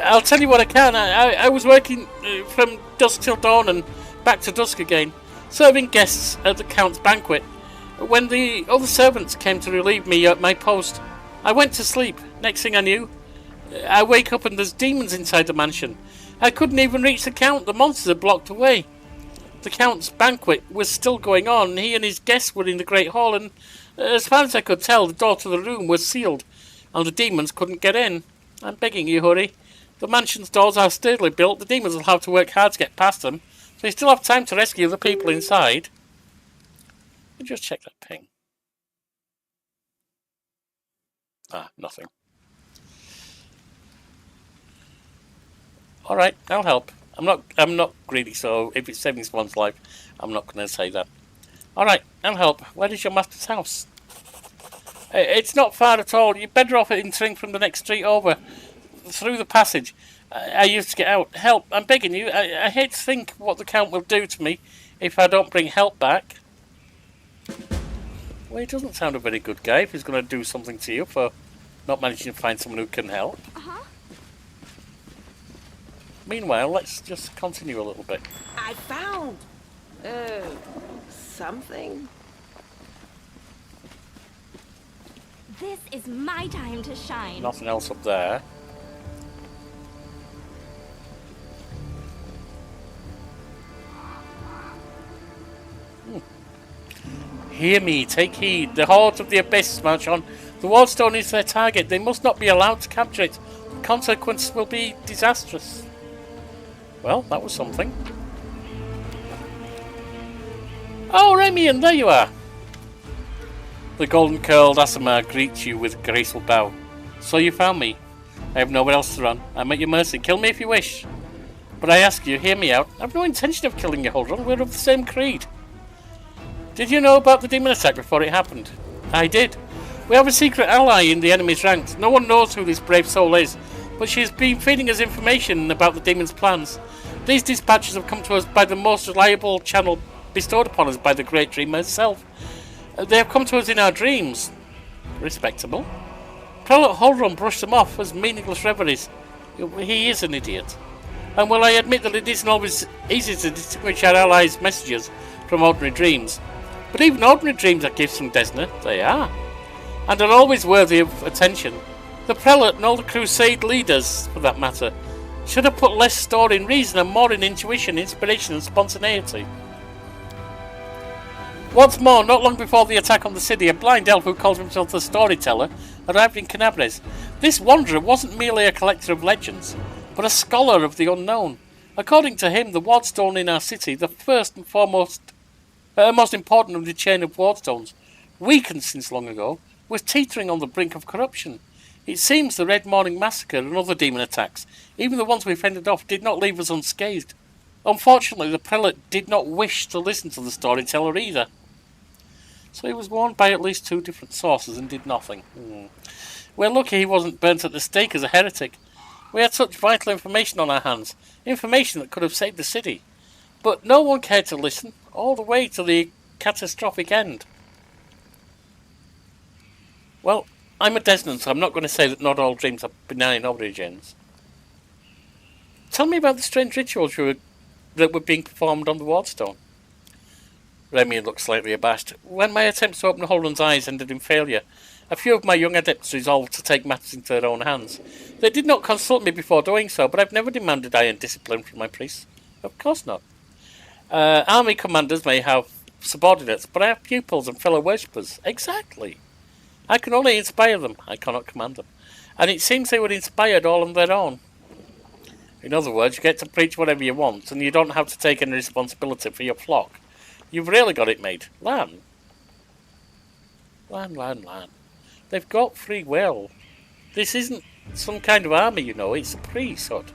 I'll tell you what I can. I was working from dusk till dawn and back to dusk again, serving guests at the Count's banquet. When the other servants came to relieve me at my post, I went to sleep. Next thing I knew, I wake up and there's demons inside the mansion. I couldn't even reach the Count. The monsters had blocked the way. The Count's banquet was still going on. He and his guests were in the great hall, and as far as I could tell, the door to the room was sealed, and the demons couldn't get in. I'm begging you, hurry. The mansion's doors are sturdily built. The demons will have to work hard to get past them, so you still have time to rescue the people inside. Let me just check that ping. Nothing. Alright, I'll help. I'm not greedy, so if it's saving someone's life, I'm not going to say that. Alright, I'll help. Where is your master's house? It's not far at all. You're better off entering from the next street over, through the passage. I used to get out. Help, I'm begging you. I hate to think what the Count will do to me if I don't bring help back. Well, he doesn't sound a very good guy if he's going to do something to you for not managing to find someone who can help. Meanwhile, let's just continue a little bit. I found something. This is my time to shine. Nothing else up there. Hear me, take heed. The hordes of the Abyss march on. The Wardstone is their target. They must not be allowed to capture it. The consequences will be disastrous. Well, that was something. Oh, Remy, there you are. The golden-curled Asimar greets you with a graceful bow. So you found me. I have nowhere else to run. I'm at your mercy. Kill me if you wish. But I ask you, hear me out. I have no intention of killing you, Huldron. We're of the same creed. Did you know about the demon attack before it happened? I did. We have a secret ally in the enemy's ranks. No one knows who this brave soul is, but she has been feeding us information about the demon's plans. These dispatches have come to us by the most reliable channel bestowed upon us by the great dreamer herself. They have come to us in our dreams. Respectable. Prelate Huldron brushed them off as meaningless reveries. He is an idiot. And while I admit that it isn't always easy to distinguish our allies' messages from ordinary dreams, but even ordinary dreams are gifts from Desna. They are. And are always worthy of attention. The prelate and all the crusade leaders, for that matter, should have put less store in reason and more in intuition, inspiration and spontaneity. Once more, not long before the attack on the city, a blind elf who called himself the Storyteller arrived in Kenabres. This wanderer wasn't merely a collector of legends, but a scholar of the unknown. According to him, the wardstone in our city, the first and foremost, most important of the chain of wardstones, weakened since long ago, was teetering on the brink of corruption. It seems the Red Morning Massacre and other demon attacks, even the ones we fended off, did not leave us unscathed. Unfortunately, the prelate did not wish to listen to the storyteller either. So he was warned by at least 2 different sources and did nothing. We're lucky he wasn't burnt at the stake as a heretic. We had such vital information on our hands, information that could have saved the city. But no one cared to listen, all the way to the catastrophic end. Well, I'm a Desnan, so I'm not going to say that not all dreams have benign origins. Tell me about the strange rituals that were being performed on the wardstone. Remy looked slightly abashed. When my attempts to open Huldron's eyes ended in failure, a few of my young adepts resolved to take matters into their own hands. They did not consult me before doing so, but I've never demanded iron discipline from my priests. Of course not. Army commanders may have subordinates, but I have pupils and fellow worshippers. Exactly. I can only inspire them. I cannot command them. And it seems they were inspired all on their own. In other words, you get to preach whatever you want, and you don't have to take any responsibility for your flock. You've really got it made. Lan. They've got free will. This isn't some kind of army, you know. It's a priesthood.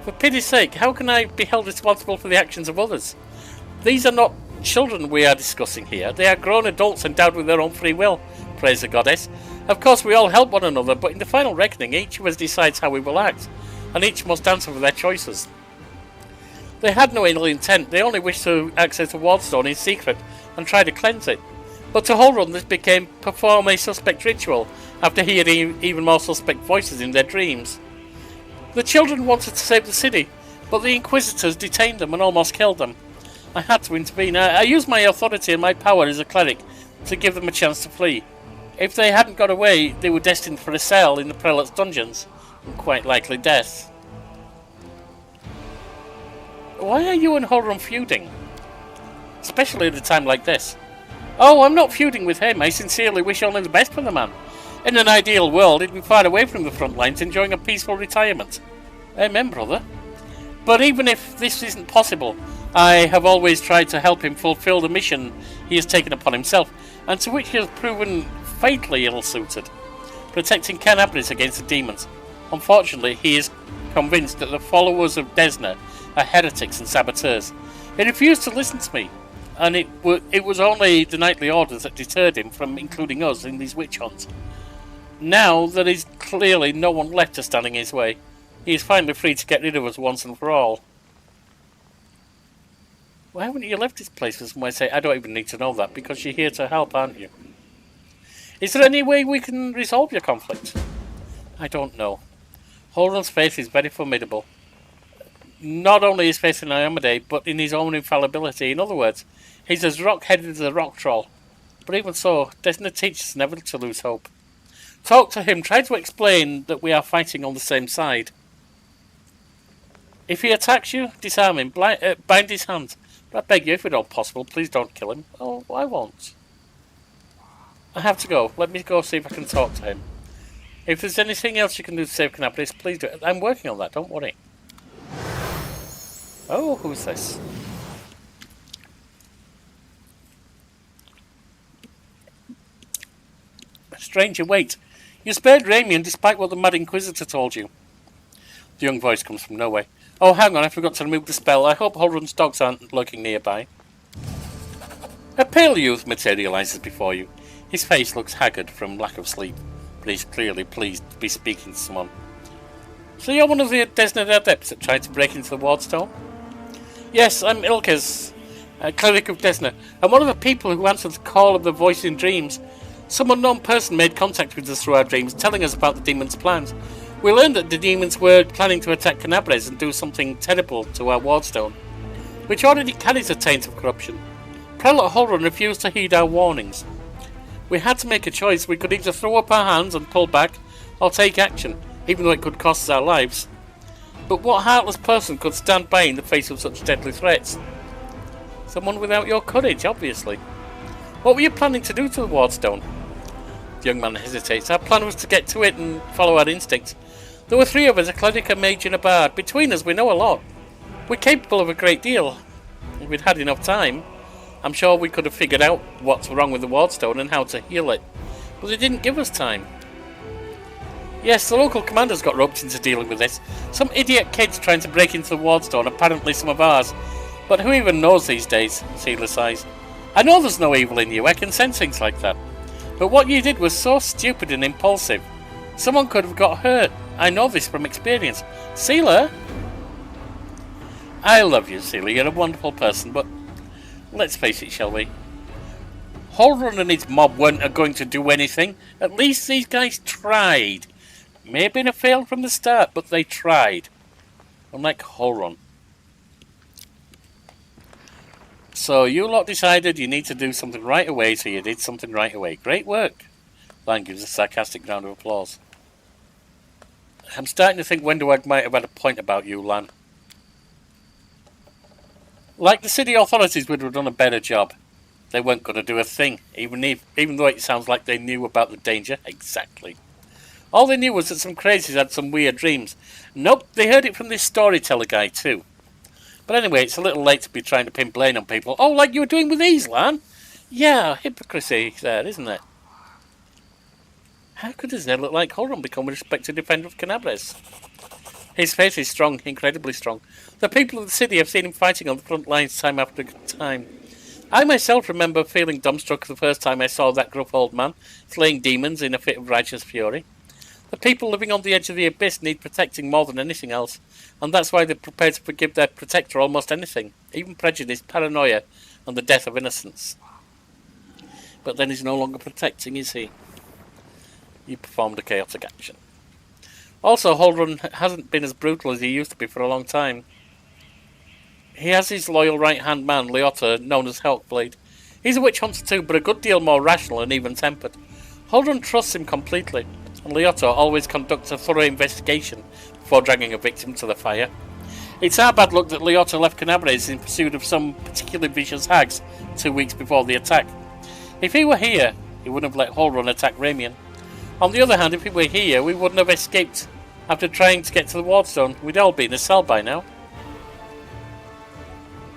For pity's sake, how can I be held responsible for the actions of others? These are not children we are discussing here. They are grown adults endowed with their own free will, praise the goddess. Of course, we all help one another, but in the final reckoning, each of us decides how we will act, and each must answer for their choices. They had no ill intent, they only wished to access the Wardstone in secret and try to cleanse it. But to Holrun, this became perform a suspect ritual after hearing even more suspect voices in their dreams. The children wanted to save the city, but the Inquisitors detained them and almost killed them. I had to intervene. I used my authority and my power as a cleric to give them a chance to flee. If they hadn't got away, they were destined for a cell in the Prelate's dungeons, and quite likely death. Why are you and Holrun feuding? Especially at a time like this. Oh, I'm not feuding with him. I sincerely wish only the best for the man. In an ideal world, he'd be far away from the front lines, enjoying a peaceful retirement. Amen, brother. But even if this isn't possible, I have always tried to help him fulfill the mission he has taken upon himself, and to which he has proven fatally ill-suited, protecting Kenabres against the demons. Unfortunately, he is convinced that the followers of Desna are heretics and saboteurs. He refused to listen to me, and it was only the knightly orders that deterred him from including us in these witch hunts. Now there is clearly no one left to stand in his way. He is finally free to get rid of us once and for all. Why haven't you left this place? As I say, I don't even need to know that, because you're here to help, aren't you? Is there any way we can resolve your conflict? I don't know. Holrun's faith is very formidable. Not only his faith in Iomedae, but in his own infallibility. In other words, he's as rock-headed as a rock troll. But even so, Desna teaches us never to lose hope. Talk to him, try to explain that we are fighting on the same side. If he attacks you, disarm him, bind his hands. But I beg you, if at all possible, please don't kill him. Oh, I won't. I have to go. Let me go see if I can talk to him. If there's anything else you can do to save Kenabres, please do it. I'm working on that, don't worry. Oh, who's this? Stranger, wait. You spared Ramian despite what the Mad Inquisitor told you. The young voice comes from nowhere. Oh, hang on, I forgot to remove the spell. I hope Holrun's dogs aren't lurking nearby. A pale youth materializes before you. His face looks haggard from lack of sleep, but he's clearly pleased to be speaking to someone. So you're one of the Desna adepts that tried to break into the Wardstone? Yes, I'm Ilkes, a cleric of Desna, and one of the people who answered the call of the voice in dreams. Some unknown person made contact with us through our dreams, telling us about the demons' plans. We learned that the demons were planning to attack Kenabres and do something terrible to our Wardstone, which already carries a taint of corruption. Prelate Holrun refused to heed our warnings. We had to make a choice. We could either throw up our hands and pull back, or take action, even though it could cost us our lives. But what heartless person could stand by in the face of such deadly threats? Someone without your courage, obviously. What were you planning to do to the Wardstone? The young man hesitates. Our plan was to get to it and follow our instincts. There were three of us, a cleric, a mage and a bard. Between us we know a lot. We're capable of a great deal. If we'd had enough time, I'm sure we could have figured out what's wrong with the Wardstone and how to heal it. But they didn't give us time. Yes, the local commanders got roped into dealing with this. Some idiot kids trying to break into the Wardstone, apparently some of ours. But who even knows these days? Sealer sighs. I know there's no evil in you, I can sense things like that. But what you did was so stupid and impulsive. Someone could have got hurt. I know this from experience. Sealer? I love you, Sealer. You're a wonderful person, but let's face it, shall we? Holrun and his mob weren't going to do anything. At least these guys tried. May have been a fail from the start, but they tried. Unlike Holrun. So you lot decided you need to do something right away, so you did something right away. Great work. Lan gives a sarcastic round of applause. I'm starting to think Wendowag might have had a point about you, Lan. Like the city authorities would have done a better job. They weren't going to do a thing, even though it sounds like they knew about the danger. Exactly. All they knew was that some crazies had some weird dreams. Nope, they heard it from this storyteller guy too. But anyway, it's a little late to be trying to pin blame on people. Oh, like you were doing with these, Lan? Yeah, hypocrisy there, isn't it? How could his name look like Holrun become a respected defender of Kenabres? His faith is strong, incredibly strong. The people of the city have seen him fighting on the front lines time after time. I myself remember feeling dumbstruck the first time I saw that gruff old man slaying demons in a fit of righteous fury. The people living on the edge of the abyss need protecting more than anything else, and that's why they're prepared to forgive their protector almost anything, even prejudice, paranoia, and the death of innocents. But then he's no longer protecting, is he? He performed a chaotic action. Also, Holrun hasn't been as brutal as he used to be for a long time. He has his loyal right-hand man, Leotta, known as Hawkblade. He's a witch hunter too, but a good deal more rational and even-tempered. Holrun trusts him completely, and Leotta always conducts a thorough investigation before dragging a victim to the fire. It's our bad luck that Leotta left Kenabres in pursuit of some particularly vicious hags 2 weeks before the attack. If he were here, he wouldn't have let Holrun attack Ramian. On the other hand, if he were here, we wouldn't have escaped after trying to get to the Wardstone. We'd all be in a cell by now.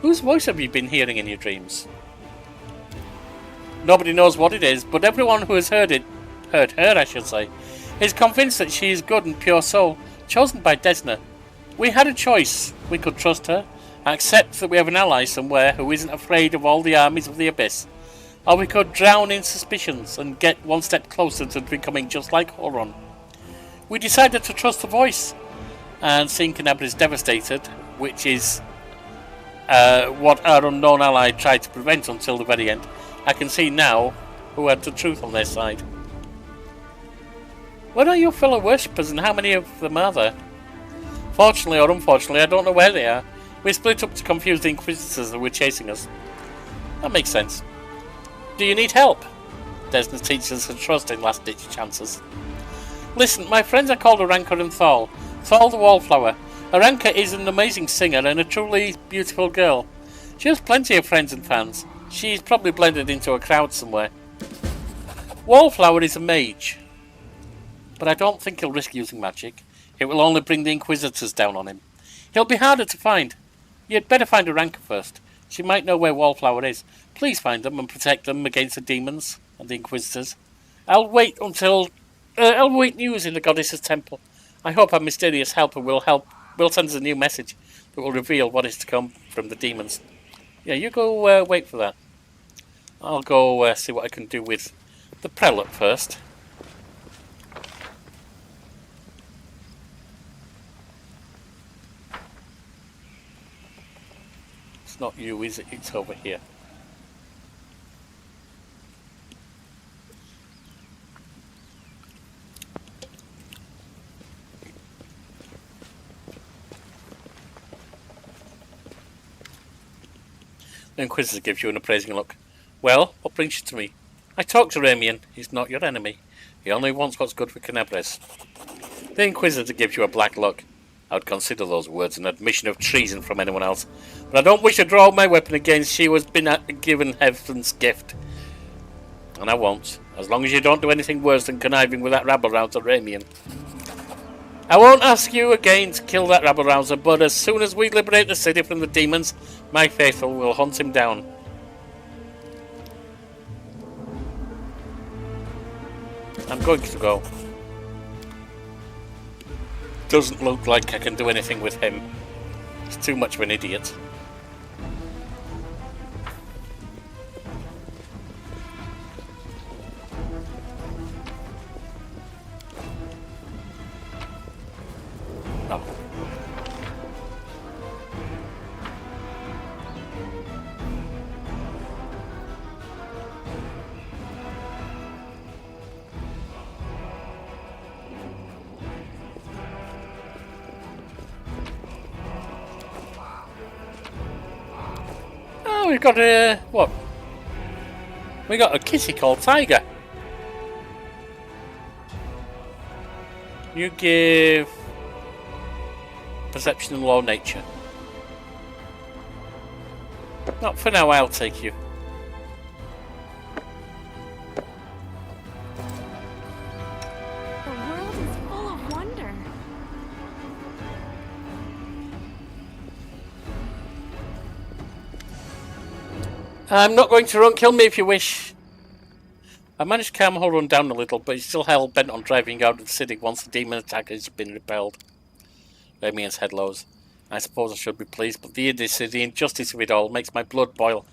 Whose voice have you been hearing in your dreams? Nobody knows what it is, but everyone who has heard her I should say, is convinced that she is good and pure soul, chosen by Desna. We had a choice. We could trust her, accept that we have an ally somewhere who isn't afraid of all the armies of the Abyss, or we could drown in suspicions and get one step closer to becoming just like Horon. We decided to trust the voice, and seeing Kenabres devastated, which is what our unknown ally tried to prevent until the very end, I can see now who had the truth on their side. Where are your fellow worshippers and how many of them are there? Fortunately or unfortunately, I don't know where they are. We split up to confuse the Inquisitors that were chasing us. That makes sense. Do you need help? Desna teaches us to trust in last-ditch chances. Listen, my friends are called Aranka and Thal. Thal the Wallflower. Aranka is an amazing singer and a truly beautiful girl. She has plenty of friends and fans. She's probably blended into a crowd somewhere. Wallflower is a mage, but I don't think he'll risk using magic. It will only bring the Inquisitors down on him. He'll be harder to find. You'd better find Aranka first. She might know where Wallflower is. Please find them and protect them against the demons and the Inquisitors. I'll wait news in the Goddess's temple. I hope our mysterious helper will send us a new message that will reveal what is to come from the demons. Yeah, you go wait for that. I'll go see what I can do with the prelate first. It's not you, is it? It's over here. The Inquisitor gives you an appraising look. Well, what brings you to me? I talked to Ramian. He's not your enemy. He only wants what's good for Kenabres. The Inquisitor gives you a black look. I would consider those words an admission of treason from anyone else, but I don't wish to draw my weapon against she who has been given heaven's gift. And I won't, as long as you don't do anything worse than conniving with that rabble-rouser Ramian. I won't ask you again to kill that rabble-rouser, but as soon as we liberate the city from the demons, my faithful will hunt him down. I'm going to go. Doesn't look like I can do anything with him. He's too much of an idiot. Oh. Oh, we've got a... what? We got a kitty called Tiger. You give... perception and law nature. Not for now, I'll take you. The world is full of wonder. I'm not going to run. Kill me if you wish. I managed to calm Holrun down a little, but he's still hell-bent on driving out of the city once the demon attack has been repelled. Damien's head lows. I suppose I should be pleased, but the injustice of it all makes my blood boil.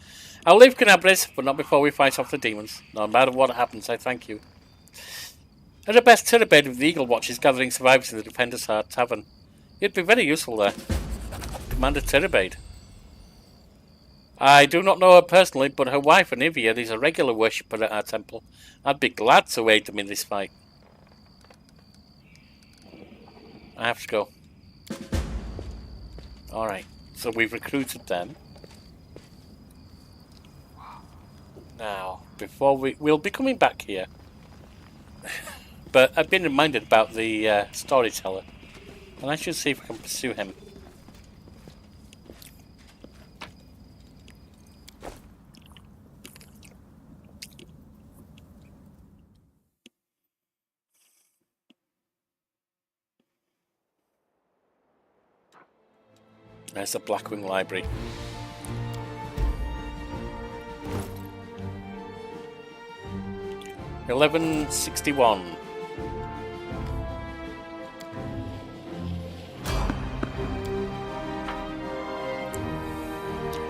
I'll leave Kenabres, but not before we fight off the demons. No matter what happens, I thank you. At the best, Tirabade of the Eagle Watch is gathering survivors in the Defender's Heart Tavern. You'd be very useful there. Commander Tirabade. I do not know her personally, but her wife, Anivia, is a regular worshipper at our temple. I'd be glad to aid them in this fight. I have to go. Alright, so we've recruited them. Now, before we'll be coming back here. But I've been reminded about the storyteller. And I should see if I can pursue him. There's the Blackwing Library. $11.61.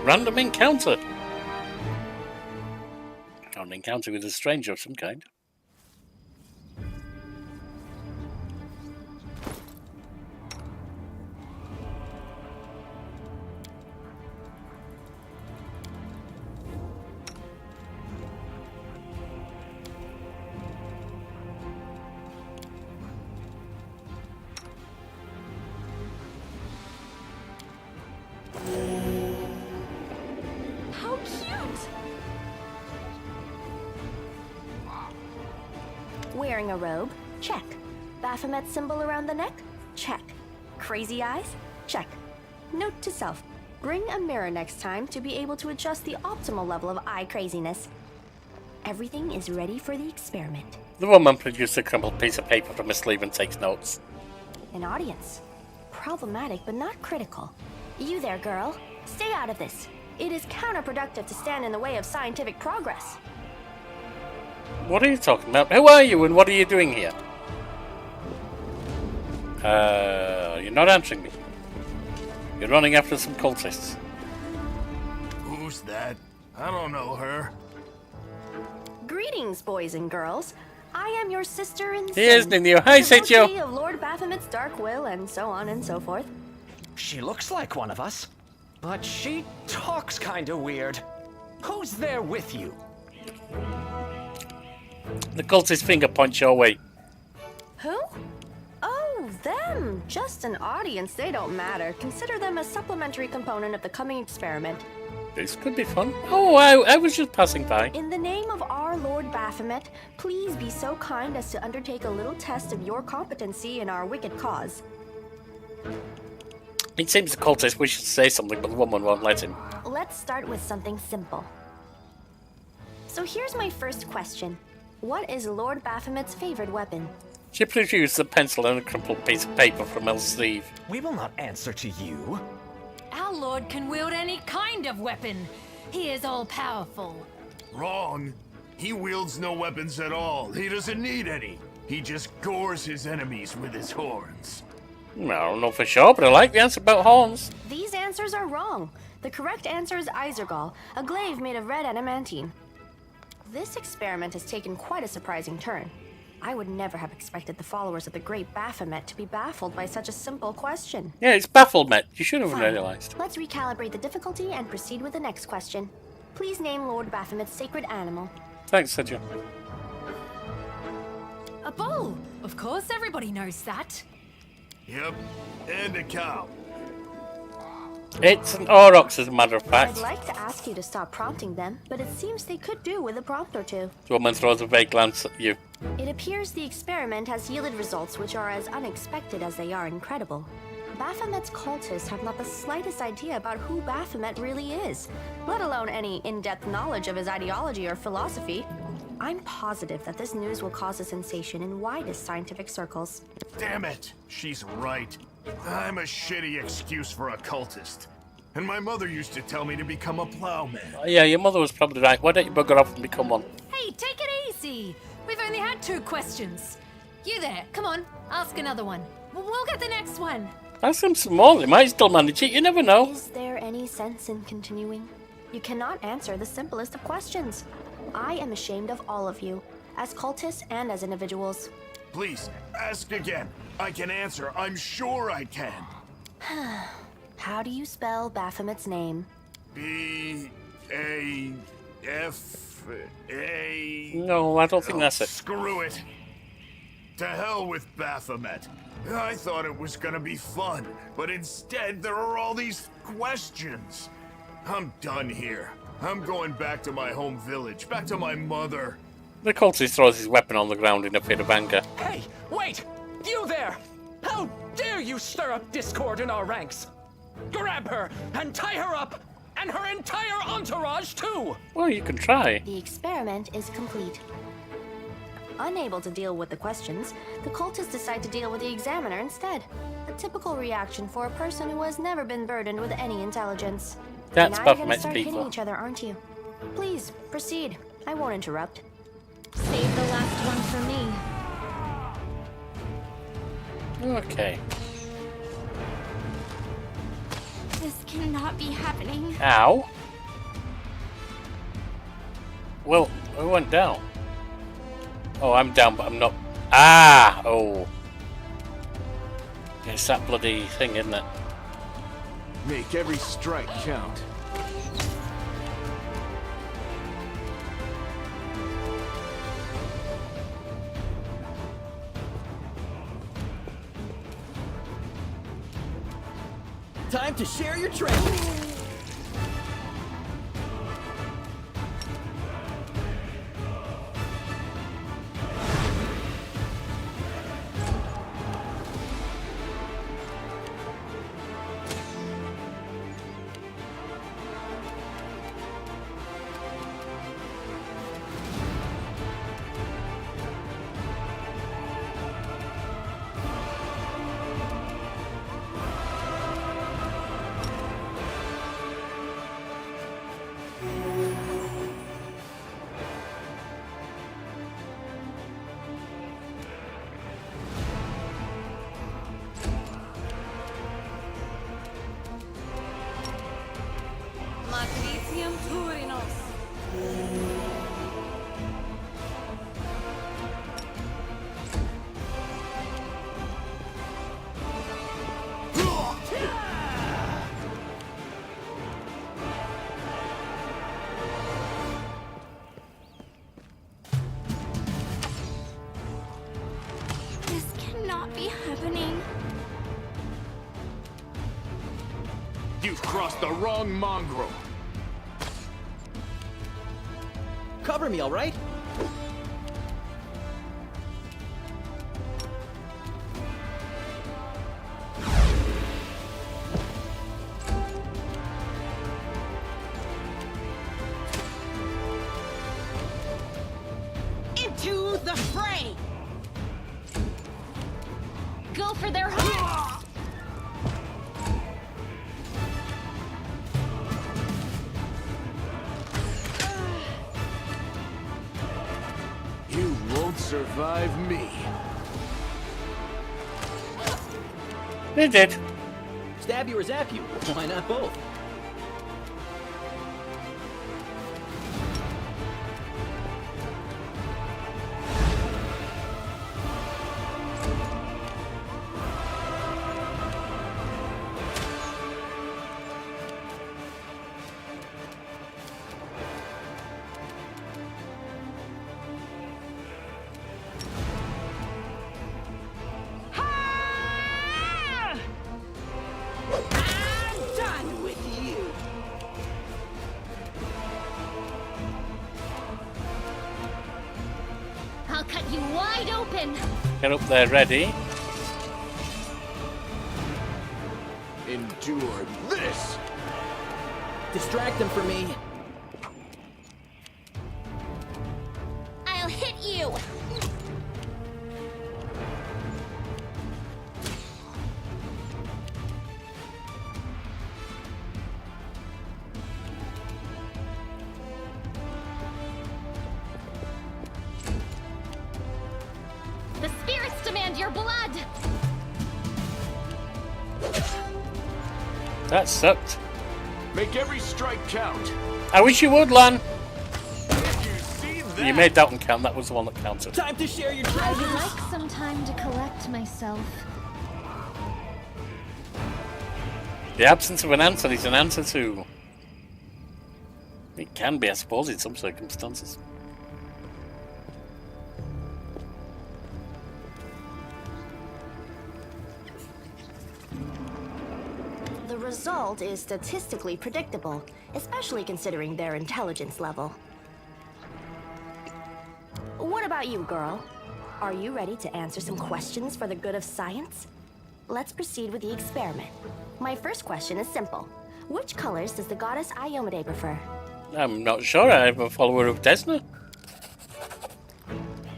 Random encounter. An encounter with a stranger of some kind. Wearing a robe? Check. Baphomet symbol around the neck? Check. Crazy eyes? Check. Note to self. Bring a mirror next time to be able to adjust the optimal level of eye craziness. Everything is ready for the experiment. The woman produced a crumpled piece of paper from her sleeve and takes notes. An audience. Problematic, but not critical. You there, girl. Stay out of this. It is counterproductive to stand in the way of scientific progress. What are you talking about? Who are you and what are you doing here? You're not answering me. You're running after some cultists. Who's that? I don't know her. Greetings, boys and girls. I am your sister in sin. Here's the new. Hi, Setio. Devotee of Lord Baphomet's dark will, and so on and so forth. She looks like one of us, but she talks kinda weird. Who's there with you? The cultist finger points your way. Who? Oh, them. Just an audience. They don't matter. Consider them a supplementary component of the coming experiment. This could be fun. Oh, I was just passing by. In the name of our Lord Baphomet, please be so kind as to undertake a little test of your competency in our wicked cause. It seems the cultist wishes to say something, but the woman won't let him. Let's start with something simple. So here's my first question. What is Lord Baphomet's favorite weapon? She produced a pencil and a crumpled piece of paper from her sleeve. We will not answer to you. Our lord can wield any kind of weapon. He is all-powerful. Wrong. He wields no weapons at all. He doesn't need any. He just gores his enemies with his horns. I don't know for sure, but I like the answer about horns. These answers are wrong. The correct answer is Isergall, a glaive made of red adamantine. This experiment has taken quite a surprising turn. I would never have expected the followers of the great Baphomet to be baffled by such a simple question. Yeah, it's Bafflement. You should have Fine. realized. Let's recalibrate the difficulty and proceed with the next question. Please name Lord Baphomet's sacred animal. Thanks, Sergio. A bull! Of course, everybody knows that. Yep, and a cow. It's an aurochs, as a matter of fact. I'd like to ask you to stop prompting them, but it seems they could do with a prompt or two. The woman throws a vague glance at you. It appears the experiment has yielded results which are as unexpected as they are incredible. Baphomet's cultists have not the slightest idea about who Baphomet really is, let alone any in-depth knowledge of his ideology or philosophy. I'm positive that this news will cause a sensation in widest scientific circles. Damn it, she's right. I'm a shitty excuse for a cultist. And my mother used to tell me to become a plowman. Yeah, your mother was probably right. Why don't you bugger off and become one? Hey, take it easy. We've only had 2 questions. You there, come on, ask another one. We'll get the next one. Ask them some more. They might still manage it. You never know. Is there any sense in continuing? You cannot answer the simplest of questions. I am ashamed of all of you, as cultists and as individuals. Please, ask again. I can answer. I'm sure I can. How do you spell Baphomet's name? B-A-F-A... No, I don't think that's it. Screw it. To hell with Baphomet. I thought it was gonna be fun, but instead there are all these questions. I'm done here. I'm going back to my home village, back to my mother. The cultist throws his weapon on the ground in a fit of anger. Hey, wait! You there! How dare you stir up discord in our ranks? Grab her and tie her up, and her entire entourage too! Well, you can try. The experiment is complete. Unable to deal with the questions, the cultists decide to deal with the examiner instead. A typical reaction for a person who has never been burdened with any intelligence. That's now you're gonna Baphomet's start people. hitting each other, aren't you? Please, proceed. I won't interrupt. Save the last one for me. Okay. This cannot be happening. Ow. Well, I went down. Oh, I'm down, but I'm not. Ah! Oh. It's that bloody thing, isn't it? Make every strike count. Time to share your treasures. Matricium Turinos. This cannot be happening. You've crossed the wrong mongrel. Cover me, all right? Into the fray! Go for their hearts. You won't survive me. They did. Stab you or zap you. Why not both? I'm done with you! I'll cut you wide open. Get up there ready. Endure this! Distract them for me. I'll hit you. The spirits demand your blood. That sucked. Make every strike count. I wish you would, Lan. Did you see that? You made that one count. That was the one that counted. Time to share your I treasures. would like some time to collect myself. The absence of an answer is an answer too. It can be, I suppose, in some circumstances. The result is statistically predictable, especially considering their intelligence level. What about you, girl? Are you ready to answer some questions for the good of science? Let's proceed with the experiment. My first question is simple. Which colors does the goddess Iomade prefer? I'm not sure. I'm a follower of Desna.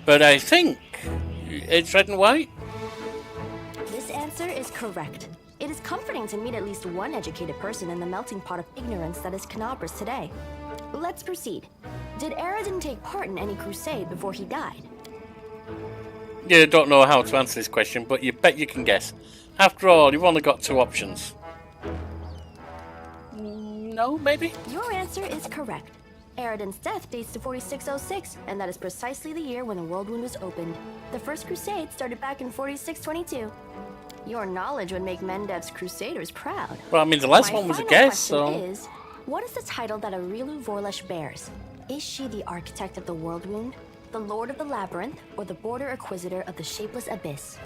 But I think it's red and white. This answer is correct. It is comforting to meet at least one educated person in the melting pot of ignorance that is Kenabres today. Let's proceed. Did Aradin take part in any crusade before he died? You don't know how to answer this question, but you bet you can guess. After all, you've only got two options. No, maybe? Your answer is correct. Aradin's death dates to 4606, and that is precisely the year when the World Wound was opened. The First Crusade started back in 4622. Your knowledge would make Mendev's Crusaders proud. Well, I mean, the last My one was a final guess, question so... is, what is the title that Aurilu Vorlesh bears? Is she the architect of the World Wound, the Lord of the Labyrinth, or the Border Acquisitor of the Shapeless Abyss?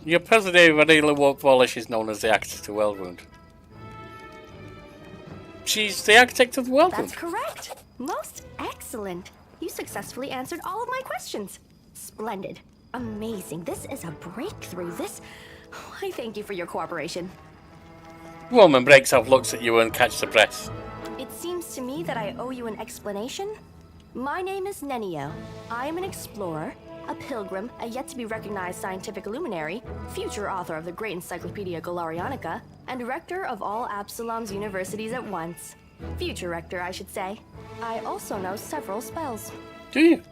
Your president, Varela Vorlesh, is known as the architect of the World Wound. She's the architect of the World Wound. That's correct. Most excellent. You successfully answered all of my questions. Splendid. Amazing. This is a breakthrough. I thank you for your cooperation. Woman breaks off, looks at you, and catches her breath. It seems to me that I owe you an explanation. My name is Nenio. I am an explorer, a pilgrim, a yet-to-be-recognized scientific luminary, future author of the great Encyclopedia Galarianica, and rector of all Absalom's universities at once. Future rector, I should say. I also know several spells. Do you?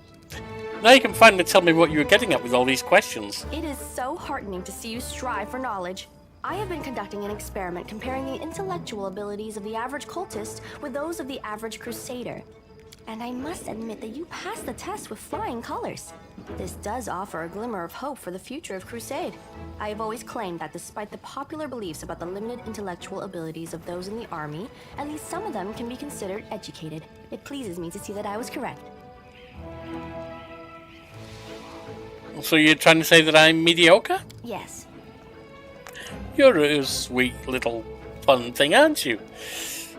Now you can finally tell me what you were getting at with all these questions. It is so heartening to see you strive for knowledge. I have been conducting an experiment comparing the intellectual abilities of the average cultist with those of the average crusader. And I must admit that you passed the test with flying colors. This does offer a glimmer of hope for the future of Crusade. I have always claimed that despite the popular beliefs about the limited intellectual abilities of those in the army, at least some of them can be considered educated. It pleases me to see that I was correct. So you're trying to say that I'm mediocre? Yes. You're a sweet little fun thing, aren't you?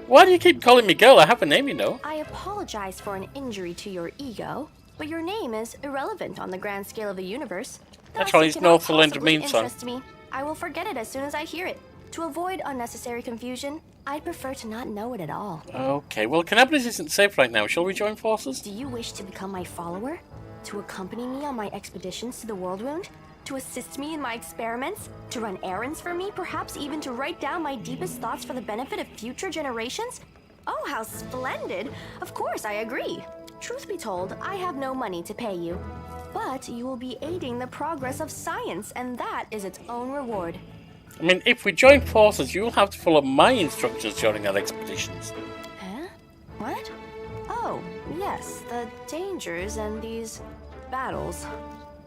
Why do you keep calling me girl? I have a name, you know. I apologize for an injury to your ego, but your name is irrelevant on the grand scale of the universe. That's Thus, right, it it's cannot Northland possibly mean son. interest me. I will forget it as soon as I hear it. To avoid unnecessary confusion, I'd prefer to not know it at all. Okay, well, Kenabres isn't safe right now. Shall we join forces? Do you wish to become my follower? To accompany me on my expeditions to the World Wound? To assist me in my experiments? To run errands for me? Perhaps even to write down my deepest thoughts for the benefit of future generations? Oh, how splendid! Of course, I agree. Truth be told, I have no money to pay you. But you will be aiding the progress of science, and that is its own reward. I mean, if we join forces, you'll have to follow my instructions during our expeditions. Huh? What? Oh, yes, the dangers and these battles.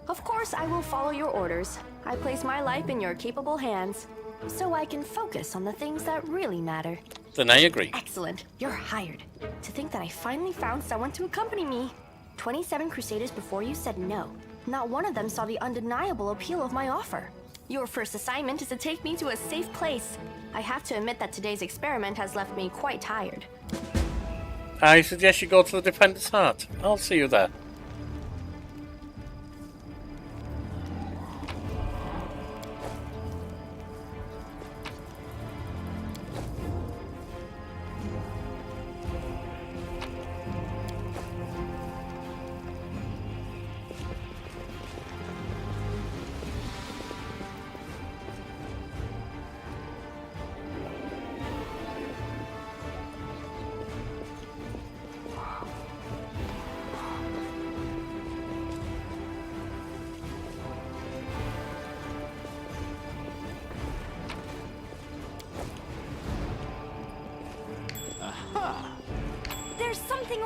Of course, I will follow your orders. I place my life in your capable hands, so I can focus on the things that really matter. Then I agree. Excellent. You're hired. To think that I finally found someone to accompany me. 27 Crusaders before you said no. Not one of them saw the undeniable appeal of my offer. Your first assignment is to take me to a safe place. I have to admit that today's experiment has left me quite tired. I suggest you go to the Defender's Heart. I'll see you there.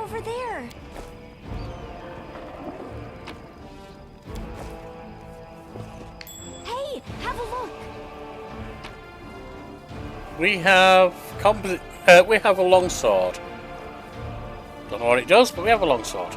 over there? Hey, have a look. We have we have a long sword. Don't know what it does, but we have a long sword.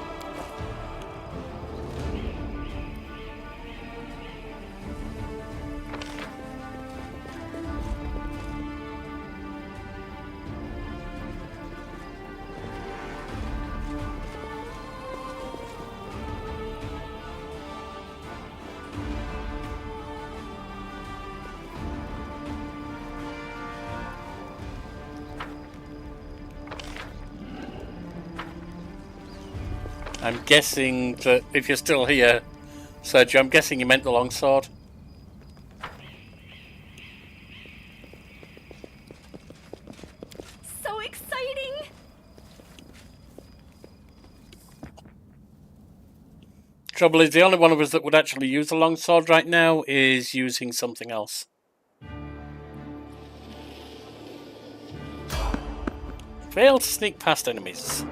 I'm guessing that if you're still here, Sergio, I'm guessing you meant the longsword. So exciting! Trouble is, the only one of us that would actually use the longsword right now is using something else. Fail to sneak past enemies.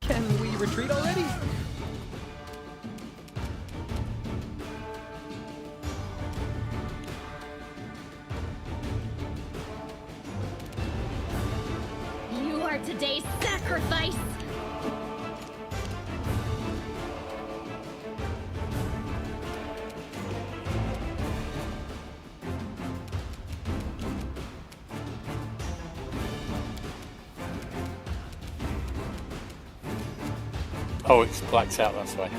Can we retreat already? You are today's sacrifice! Oh, it's blacked out, that's why.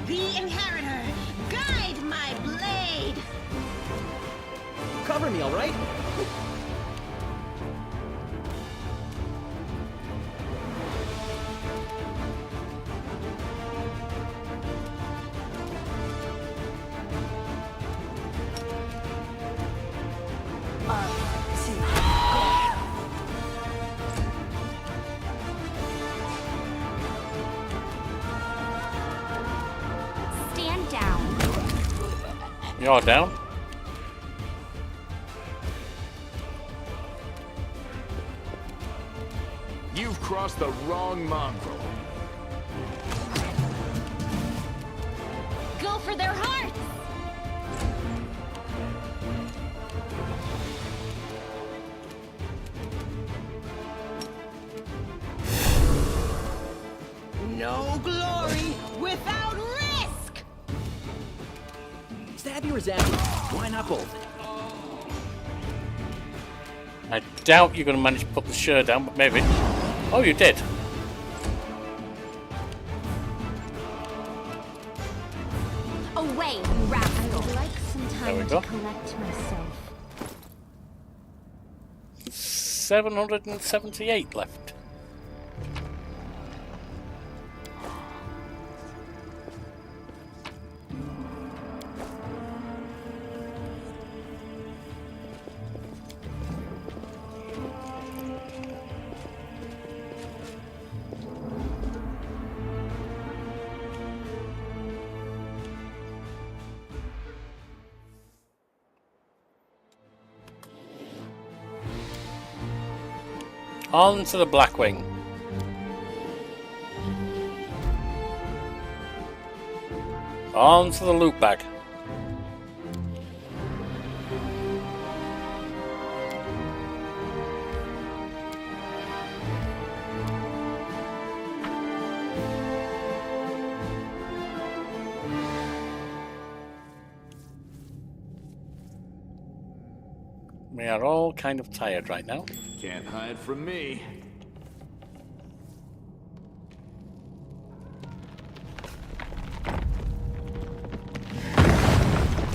The Inheritor, guide my blade! Cover me, all right? Stand down. You're down. You've crossed the wrong mongrel. Go for their hearts! No glory without risk! Stab you or zap you? Why not both? I doubt you're going to manage to put the shirt down, but maybe. Oh, you did. Away, you I rascal. would like some There we time go. to collect myself. 778 left. On to the Blackwing. On to the loot bag. We are all kind of tired right now. Can't hide from me.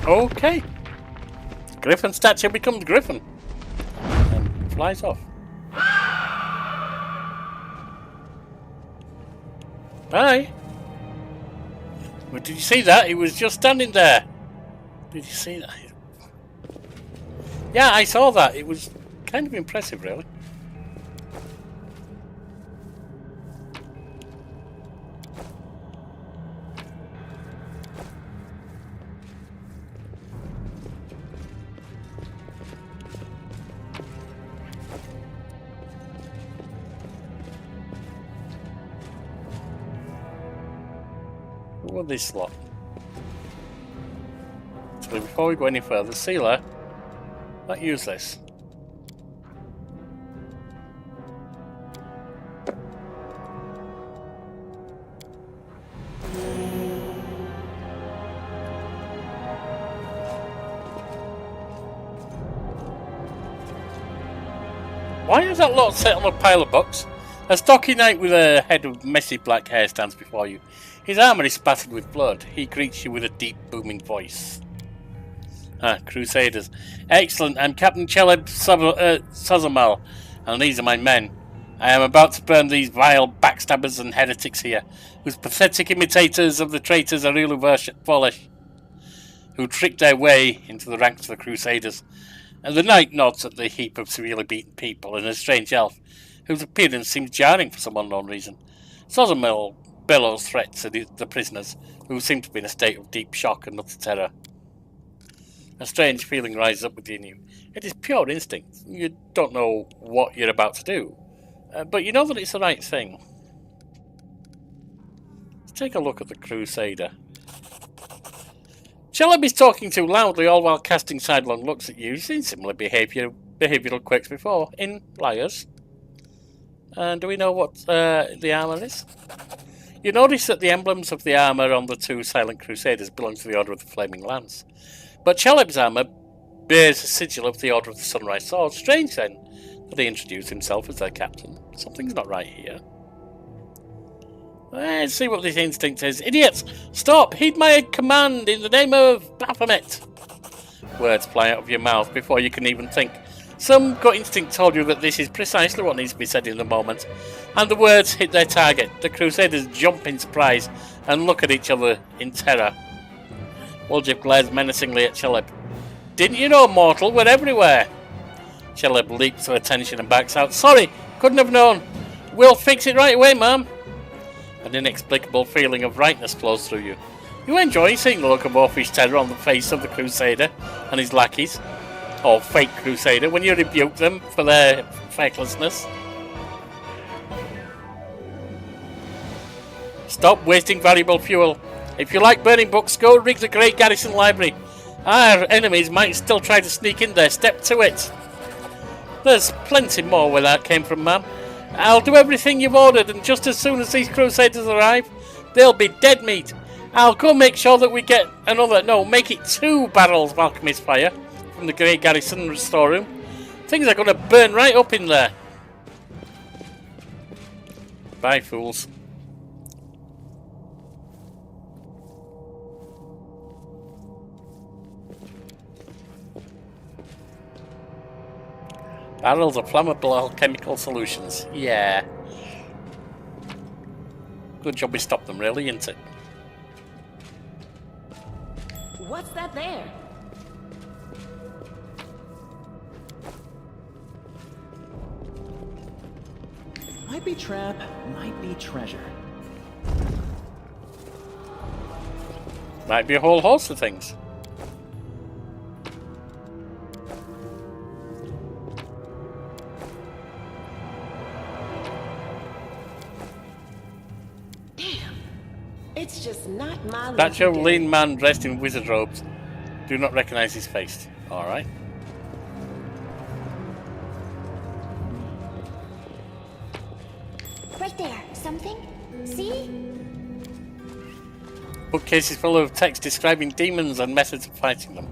Okay. Griffin statue becomes Griffin. And flies off. Bye. Well, did you see that? He was just standing there. Did you see that? Yeah, I saw that. It was kind of impressive, really. with this lot? So before we go any further, Sealer, not use this. Why is that lot set on a pile of books? A stocky knight with a head of messy black hair stands before you. His armour is spattered with blood. He greets you with a deep, booming voice. Ah, Crusaders. Excellent. I'm Captain Cheleb Sazamal, and these are my men. I am about to burn these vile backstabbers and heretics here, whose pathetic imitators of the traitors Arilu Volish, who tricked their way into the ranks of the Crusaders. And the knight nods at the heap of severely beaten people and a strange elf, whose appearance seems jarring for some unknown reason. Sozamil bellows threats at the prisoners, who seem to be in a state of deep shock and utter terror. A strange feeling rises up within you. It is pure instinct. You don't know what you're about to do, but you know that it's the right thing. Let's take a look at the Crusader. Cheleb is talking too loudly, all while casting sidelong looks at you. You've seen similar behavioural quirks before in liars. And do we know what the armour is? You notice that the emblems of the armour on the two silent Crusaders belong to the Order of the Flaming Lance. But Cheleb's armour bears a sigil of the Order of the Sunrise Sword. Strange, then, that he introduced himself as their captain. Something's not right here. Let's see what this instinct is. Idiots! Stop! Heed my command in the name of Baphomet! Words fly out of your mouth before you can even think. Some gut instinct told you that this is precisely what needs to be said in the moment, and the words hit their target. The Crusaders jump in surprise and look at each other in terror. Woljif glares menacingly at Cheleb. Didn't you know, mortal? We're everywhere! Cheleb leaps to attention and backs out. Sorry! Couldn't have known! We'll fix it right away, ma'am! An inexplicable feeling of rightness flows through you. You enjoy seeing the look of orphish terror on the face of the Crusader and his lackeys, or fake Crusader, when you rebuke them for their fecklessness. Stop wasting valuable fuel. If you like burning books, go rig the Great Garrison Library. Our enemies might still try to sneak in there. Step to it. There's plenty more where that came from, ma'am. I'll do everything you've ordered, and just as soon as these Crusaders arrive, they'll be dead meat. I'll go make sure that we get make it 2 barrels of alchemist fire from the Great Garrison storeroom. Things are going to burn right up in there. Bye, fools. Barrels of flammable alchemical solutions. Yeah. Good job we stopped them, really, isn't it? What's that there? Might be trap, might be treasure. Might be a whole host of things. It's just not my lucky That's your day. lean man dressed in wizard robes. Do not recognize his face. Alright. Right there. Something? See? Bookcases full of text describing demons and methods of fighting them.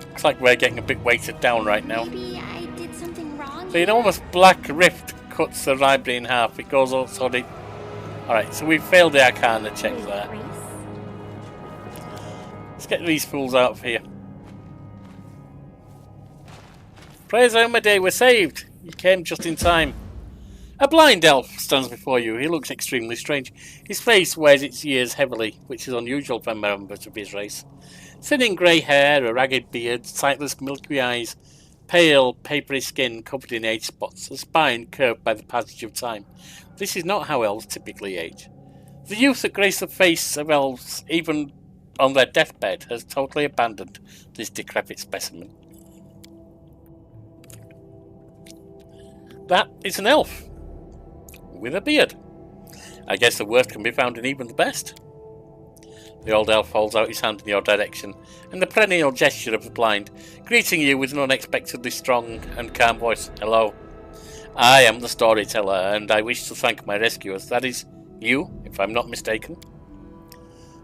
Looks like we're getting a bit weighted down right now. Maybe I did something wrong. The enormous black rift cuts the library in half. It goes all so deep. Alright, so we've failed the Arcana check there. Let's get these fools out of here. Praise Omade, we're saved! You came just in time. A blind elf stands before you. He looks extremely strange. His face wears its years heavily, which is unusual for members of his race. Thinning grey hair, a ragged beard, sightless milky eyes, pale, papery skin covered in age spots, a spine curved by the passage of time. This is not how elves typically age. The youth that grace the face of elves, even on their deathbed has totally abandoned this decrepit specimen. That is an elf. With a beard. I guess the worst can be found in even the best. The old elf holds out his hand in your direction, in the perennial gesture of the blind, greeting you with an unexpectedly strong and calm voice. Hello. I am the storyteller, and I wish to thank my rescuers. That is, you, if I'm not mistaken.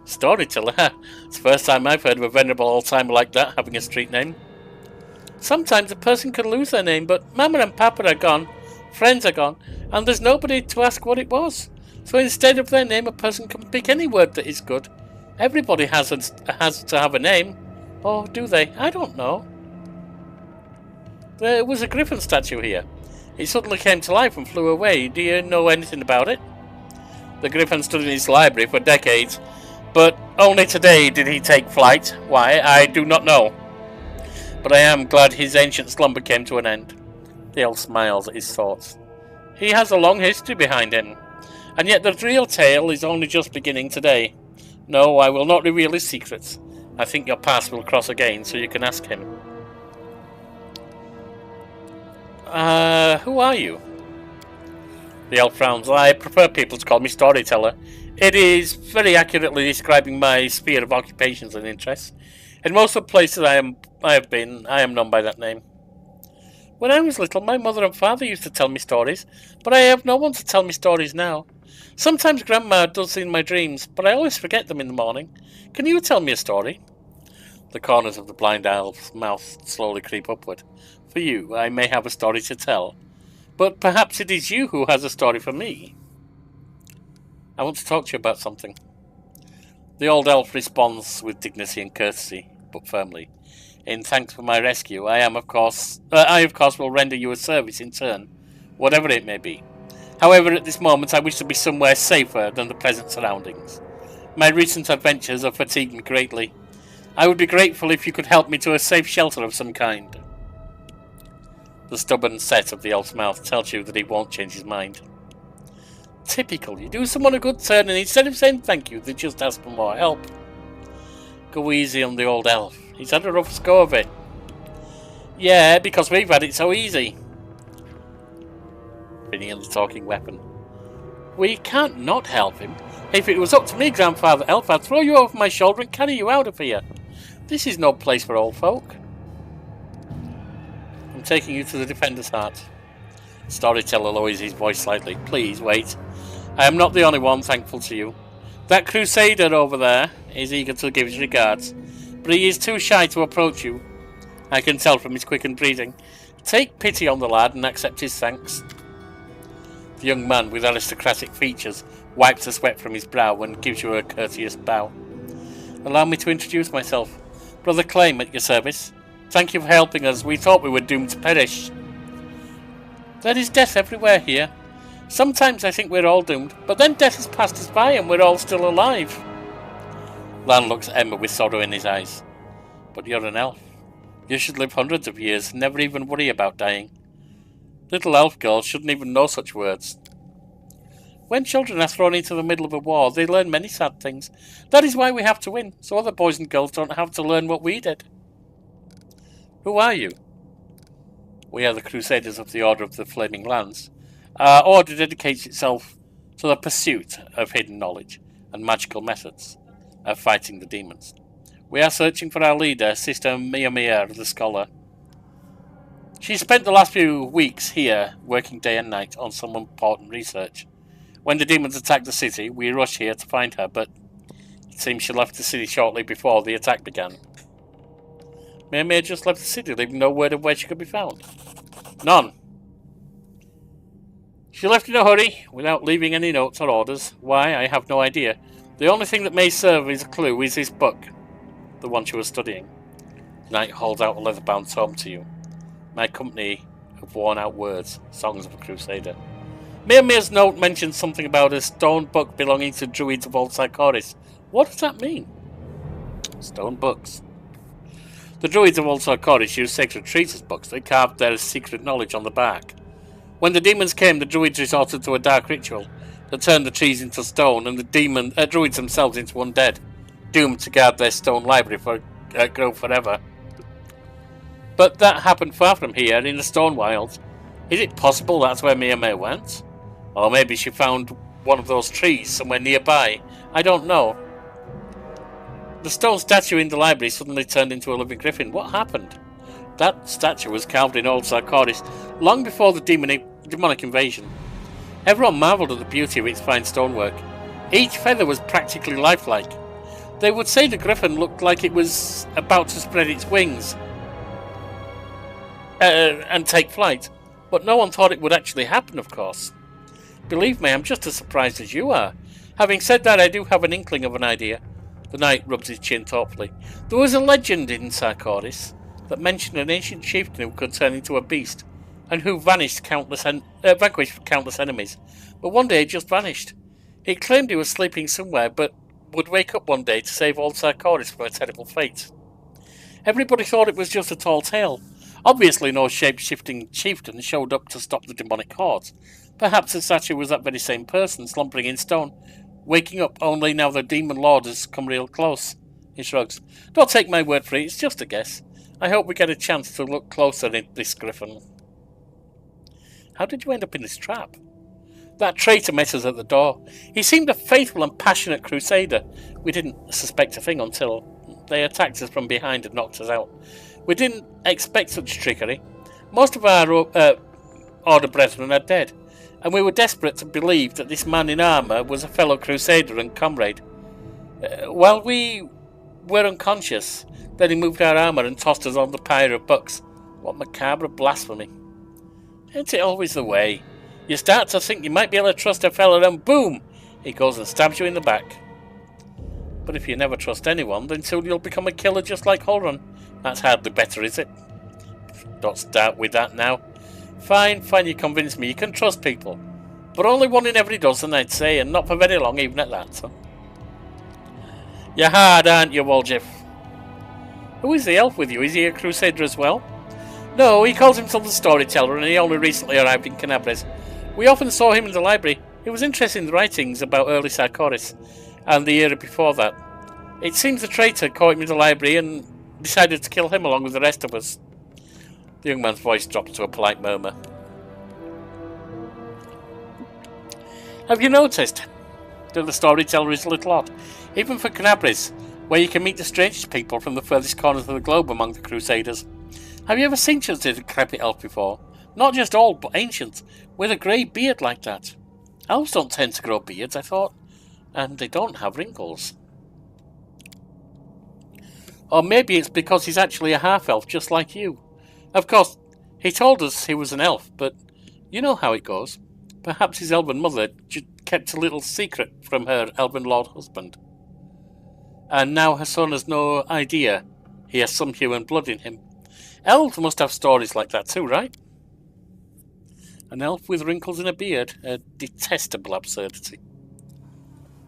Storyteller? It's the first time I've heard of a venerable old-timer like that having a street name. Sometimes a person can lose their name, but Mama and Papa are gone, friends are gone, and there's nobody to ask what it was. So instead of their name, a person can pick any word that is good. Everybody has to have a name. Or do they? I don't know. There was a griffin statue here. It suddenly came to life and flew away. Do you know anything about it? The griffin stood in his library for decades, but only today did he take flight. Why, I do not know. But I am glad his ancient slumber came to an end. The elf smiles at his thoughts. He has a long history behind him, and yet the real tale is only just beginning today. No, I will not reveal his secrets. I think your paths will cross again, so you can ask him. Who are you? The elf frowns. I prefer people to call me storyteller. It is very accurately describing my sphere of occupations and interests. In most of the places I have been, I am known by that name. When I was little, my mother and father used to tell me stories, but I have no one to tell me stories now. Sometimes Grandma does in my dreams, but I always forget them in the morning. Can you tell me a story? The corners of the blind elf's mouth slowly creep upward. For you, I may have a story to tell, but perhaps it is you who has a story for me. I want to talk to you about something. The old elf responds with dignity and courtesy, but firmly. In thanks for my rescue, I of course will render you a service in turn, whatever it may be. However, at this moment I wish to be somewhere safer than the present surroundings. My recent adventures have fatigued me greatly. I would be grateful if you could help me to a safe shelter of some kind. The stubborn set of the elf's mouth tells you that he won't change his mind. Typical, you do someone a good turn and instead of saying thank you, they just ask for more help. Go easy on the old elf. He's had a rough go of it. Yeah, because we've had it so easy. Bringing the talking weapon. We can't not help him. If it was up to me, Grandfather Elf, I'd throw you over my shoulder and carry you out of here. This is no place for old folk. I'm taking you to the Defender's Heart. Storyteller lowers his voice slightly. Please, wait. I am not the only one thankful to you. That Crusader over there is eager to give his regards, but he is too shy to approach you. I can tell from his quickened breathing. Take pity on the lad and accept his thanks. The young man with aristocratic features wipes the sweat from his brow and gives you a courteous bow. Allow me to introduce myself. Brother Claim at your service. Thank you for helping us. We thought we were doomed to perish. There is death everywhere here. Sometimes I think we're all doomed, but then death has passed us by and we're all still alive. Lan looks at Emma with sorrow in his eyes. But you're an elf. You should live hundreds of years and never even worry about dying. Little elf girls shouldn't even know such words. When children are thrown into the middle of a war, they learn many sad things. That is why we have to win, so other boys and girls don't have to learn what we did. Who are you? We are the Crusaders of the Order of the Flaming Lance. Our order dedicates itself to the pursuit of hidden knowledge and magical methods of fighting the demons. We are searching for our leader, Sister Mia the Scholar. She spent the last few weeks here, working day and night on some important research. When the demons attacked the city, we rushed here to find her, but it seems she left the city shortly before the attack began. Mia just left the city, leaving no word of where she could be found. None. She left in a hurry, without leaving any notes or orders. Why, I have no idea. The only thing that may serve as a clue is this book, the one she was studying. The knight holds out a leather-bound tome to you. My company of worn-out words, songs of a crusader. Mia's note mentions something about a stone book belonging to druids of Old Sycoris. What does that mean? Stone books. The druids of Old Sycoris used sacred trees as books. They carved their secret knowledge on the bark. When the demons came, the druids resorted to a dark ritual that turned the trees into stone and the druids themselves into undead. doomed to guard their stone library for grow forever. But that happened far from here, in the Stone Wilds. Is it possible that's where Mia went? Or maybe she found one of those trees somewhere nearby. I don't know. The stone statue in the library suddenly turned into a living griffin. What happened? That statue was carved in old Sarkoris long before the demonic invasion. Everyone marvelled at the beauty of its fine stonework. Each feather was practically lifelike. They would say the griffin looked like it was about to spread its wings and take flight, but no one thought it would actually happen, of course. Believe me, I'm just as surprised as you are. Having said that, I do have an inkling of an idea. The knight rubs his chin thoughtfully. There was a legend in Sarkoris that mentioned an ancient chieftain who could turn into a beast, and who vanquished countless enemies, but one day he just vanished. He claimed he was sleeping somewhere, but would wake up one day to save all Sarkoris from a terrible fate. Everybody thought it was just a tall tale. Obviously no shape-shifting chieftain showed up to stop the demonic hordes. Perhaps the statue was that very same person, slumbering in stone, waking up only now the demon lord has come real close. He shrugs. Don't take my word for it, it's just a guess. I hope we get a chance to look closer at this griffin. How did you end up in this trap? That traitor met us at the door. He seemed a faithful and passionate crusader. We didn't suspect a thing until they attacked us from behind and knocked us out. We didn't expect such trickery. Most of our order brethren are dead, and we were desperate to believe that this man in armour was a fellow crusader and comrade. While we were unconscious, then he moved our armour and tossed us on the pyre of bucks. What macabre blasphemy. Ain't it always the way? You start to think you might be able to trust a fella, and boom! He goes and stabs you in the back. But if you never trust anyone, then soon you'll become a killer just like Holrun. That's hardly better, is it? Don't start with that now. Fine, you convinced me. You can trust people. But only one in every dozen, I'd say, and not for very long, even at that. So. You're hard, aren't you, Waljeff? Who is the elf with you? Is he a crusader as well? No, he calls himself the storyteller, and he only recently arrived in Kenabres. We often saw him in the library. He was interested in the writings about early Sarkoris, and the era before that. It seems the traitor caught him in the library and decided to kill him along with the rest of us. The young man's voice dropped to a polite murmur. Have you noticed that the storyteller is a little odd? Even for Kenabres, where you can meet the strangest people from the furthest corners of the globe among the Crusaders. Have you ever seen such a decrepit elf before? Not just old, but ancient, with a grey beard like that. Elves don't tend to grow beards, I thought, and they don't have wrinkles. Or maybe it's because he's actually a half-elf, just like you. Of course, he told us he was an elf, but you know how it goes. Perhaps his elven mother kept a little secret from her elven lord husband. And now her son has no idea he has some human blood in him. Elves must have stories like that too, right? An elf with wrinkles and a beard. A detestable absurdity.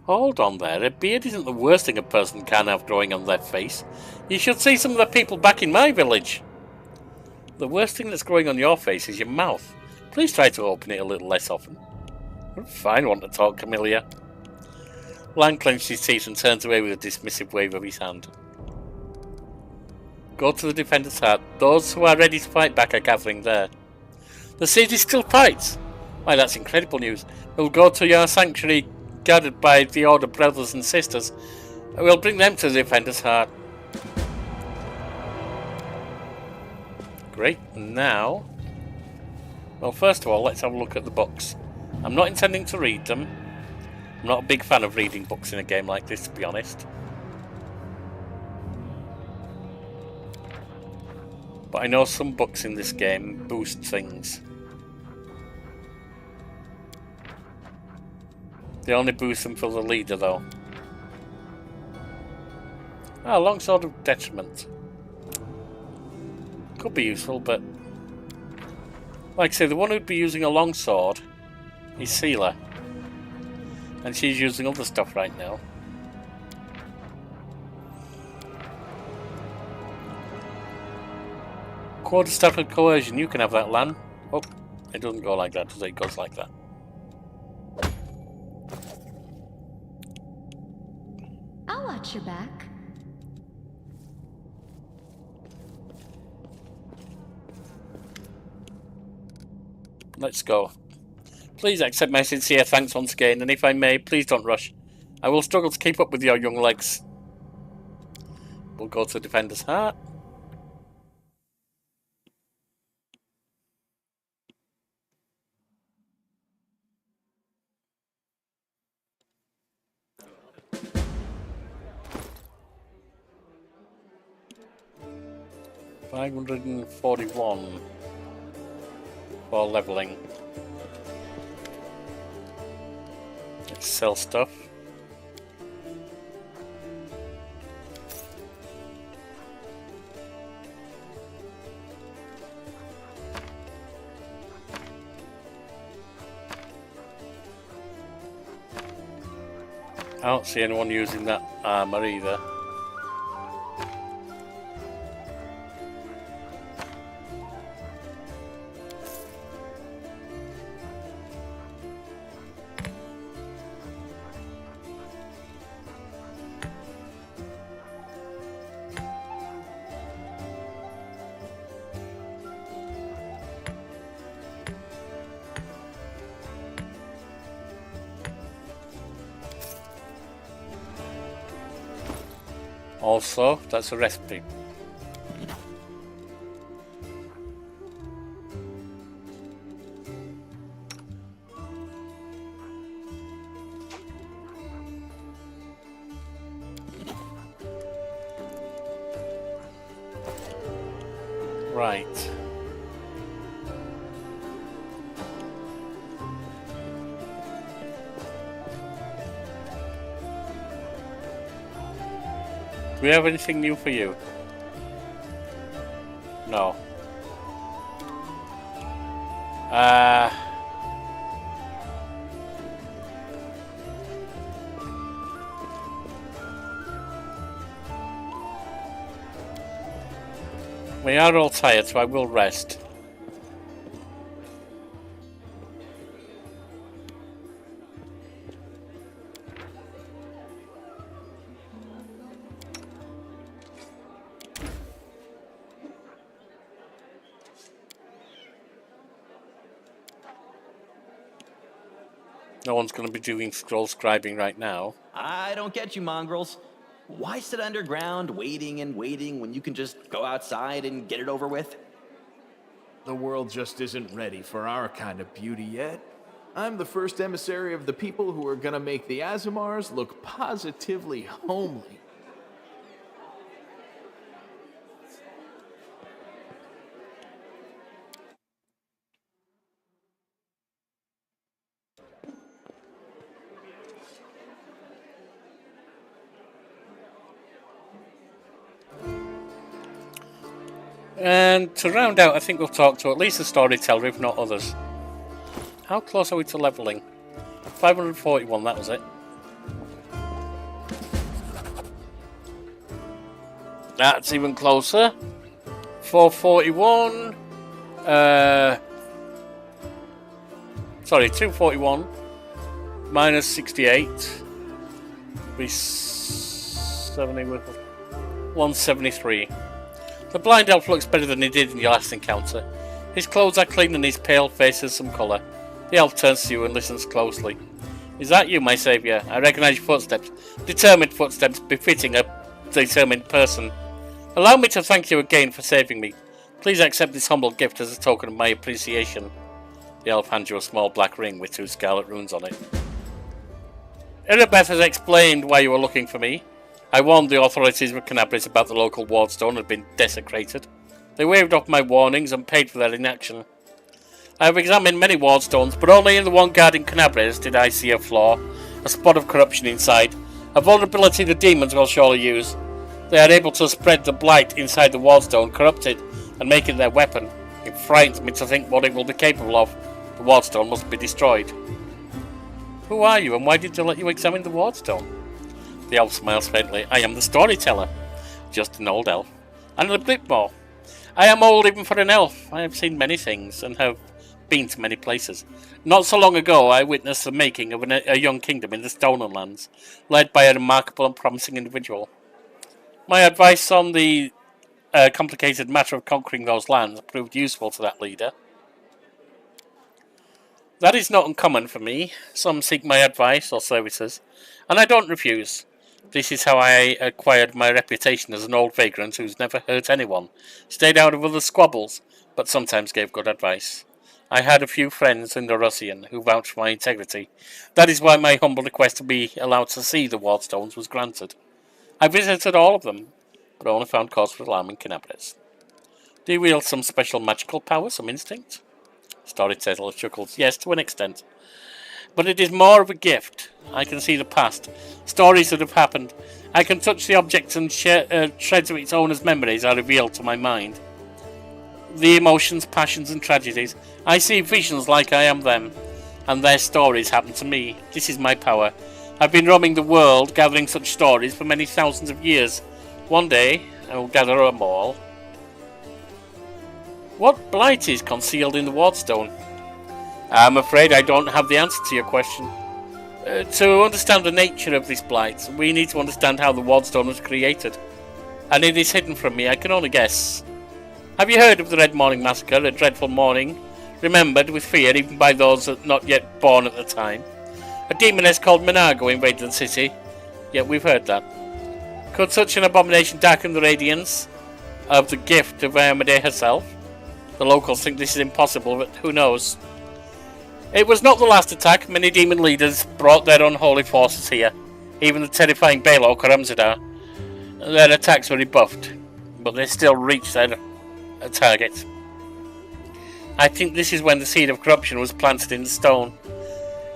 Hold on there, a beard isn't the worst thing a person can have growing on their face. You should see some of the people back in my village. The worst thing that's growing on your face is your mouth. Please try to open it a little less often. What a fine one to talk, Camellia. Lang clenched his teeth and turns away with a dismissive wave of his hand. Go to the defender's hut. Those who are ready to fight back are gathering there. The city still fights? Why, that's incredible news. We'll go to your sanctuary guarded by the Order brothers and sisters. We'll bring them to the defender's heart. Great. Now, well, first of all, let's have a look at the books. I'm not intending to read them. I'm not a big fan of reading books in a game like this, to be honest. But I know some books in this game boost things. They only boost them for the leader, though. Ah, Longsword of Detriment. Could be useful, but... like I say, the one who'd be using a longsword is Seela. And she's using other stuff right now. Quarterstaff of Coercion, you can have that, Lan. Oh, it doesn't go like that, does it? It goes like that. I'll watch your back. Let's go. Please accept my sincere thanks once again, and if I may, please don't rush. I will struggle to keep up with your young legs. We'll go to Defender's Heart. $541 for leveling. Let's sell stuff. I don't see anyone using that armor either. Also, that's a recipe. Right. Do we have anything new for you? No. We are all tired, so I will rest. No one's going to be doing scroll scribing right now. I don't get you, mongrels. Why sit underground waiting and waiting when you can just go outside and get it over with? The world just isn't ready for our kind of beauty yet. I'm the first emissary of the people who are gonna make the Azamars look positively homely. And to round out, I think we'll talk to at least the storyteller, if not others. How close are we to leveling? 541, that was it. That's even closer. 441. Sorry, 241 minus 68. Be 70 with 173. The blind elf looks better than he did in your last encounter. His clothes are clean and his pale face has some colour. The elf turns to you and listens closely. Is that you, my saviour? I recognise your footsteps. Determined footsteps befitting a determined person. Allow me to thank you again for saving me. Please accept this humble gift as a token of my appreciation. The elf hands you a small black ring with 2 scarlet runes on it. Erebeth has explained why you were looking for me. I warned the authorities of Kenabres about the local wardstone had been desecrated. They waved off my warnings and paid for their inaction. I have examined many wardstones, but only in the one guarding Kenabres did I see a flaw, a spot of corruption inside, a vulnerability the demons will surely use. They are able to spread the blight inside the wardstone, corrupt it, and make it their weapon. It frightens me to think what it will be capable of. The wardstone must be destroyed. Who are you, and why did they let you examine the wardstone? The elf smiles faintly. I am the storyteller. Just an old elf. And a bit more. I am old even for an elf. I have seen many things, and have been to many places. Not so long ago, I witnessed the making of a young kingdom in the Stolen Lands, led by a remarkable and promising individual. My advice on the complicated matter of conquering those lands proved useful to that leader. That is not uncommon for me. Some seek my advice or services, and I don't refuse. This is how I acquired my reputation as an old vagrant who's never hurt anyone, stayed out of other squabbles, but sometimes gave good advice. I had a few friends in the Russian who vouched for my integrity. That is why my humble request to be allowed to see the Wardstones was granted. I visited all of them, but only found cause for alarm in Kenabres. Do you wield some special magical power, some instinct? Storyteller chuckles. Yes, to an extent. But it is more of a gift. I can see the past, stories that have happened. I can touch the objects and shreds of its owner's memories are revealed to my mind. The emotions, passions and tragedies. I see visions like I am them, and their stories happen to me. This is my power. I've been roaming the world, gathering such stories for many thousands of years. One day, I will gather them all. What blight is concealed in the Wardstone? I'm afraid I don't have the answer to your question. To understand the nature of this blight, we need to understand how the Wardstone was created. And it is hidden from me, I can only guess. Have you heard of the Red Morning Massacre, a dreadful morning, remembered with fear even by those not yet born at the time? A demoness called Minago invaded the city, yet we've heard that. Could such an abomination darken the radiance of the gift of Amade herself? The locals think this is impossible, but who knows? It was not the last attack. Many demon leaders brought their unholy forces here. Even the terrifying Balor Karamzadar. Their attacks were rebuffed, but they still reached their target. I think this is when the seed of corruption was planted in the stone.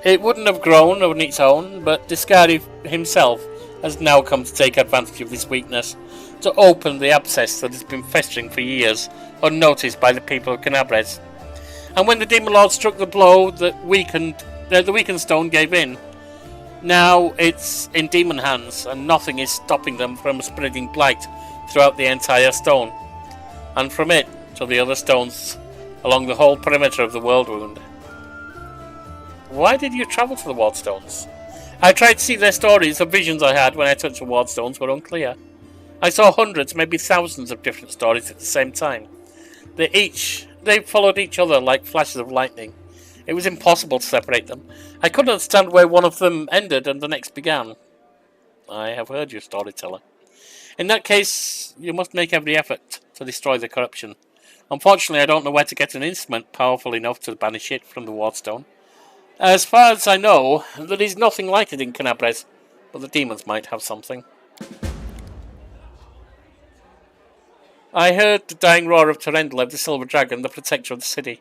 It wouldn't have grown on its own, but Discari himself has now come to take advantage of this weakness, to open the abscess that has been festering for years, unnoticed by the people of Kenabres. And when the Demon Lord struck the blow that the weakened stone gave in. Now it's in demon hands, and nothing is stopping them from spreading blight throughout the entire stone, and from it to the other stones along the whole perimeter of the world wound. Why did you travel to the Wardstones? I tried to see their stories. The visions I had when I touched the Wardstones were unclear. I saw hundreds, maybe thousands of different stories at the same time. They followed each other like flashes of lightning. It was impossible to separate them. I couldn't understand where one of them ended and the next began. I have heard you, storyteller. In that case, you must make every effort to destroy the corruption. Unfortunately, I don't know where to get an instrument powerful enough to banish it from the Wardstone. As far as I know, there is nothing like it in Kenabres, but the demons might have something. I heard the dying roar of Terendlev, the Silver Dragon, the protector of the city.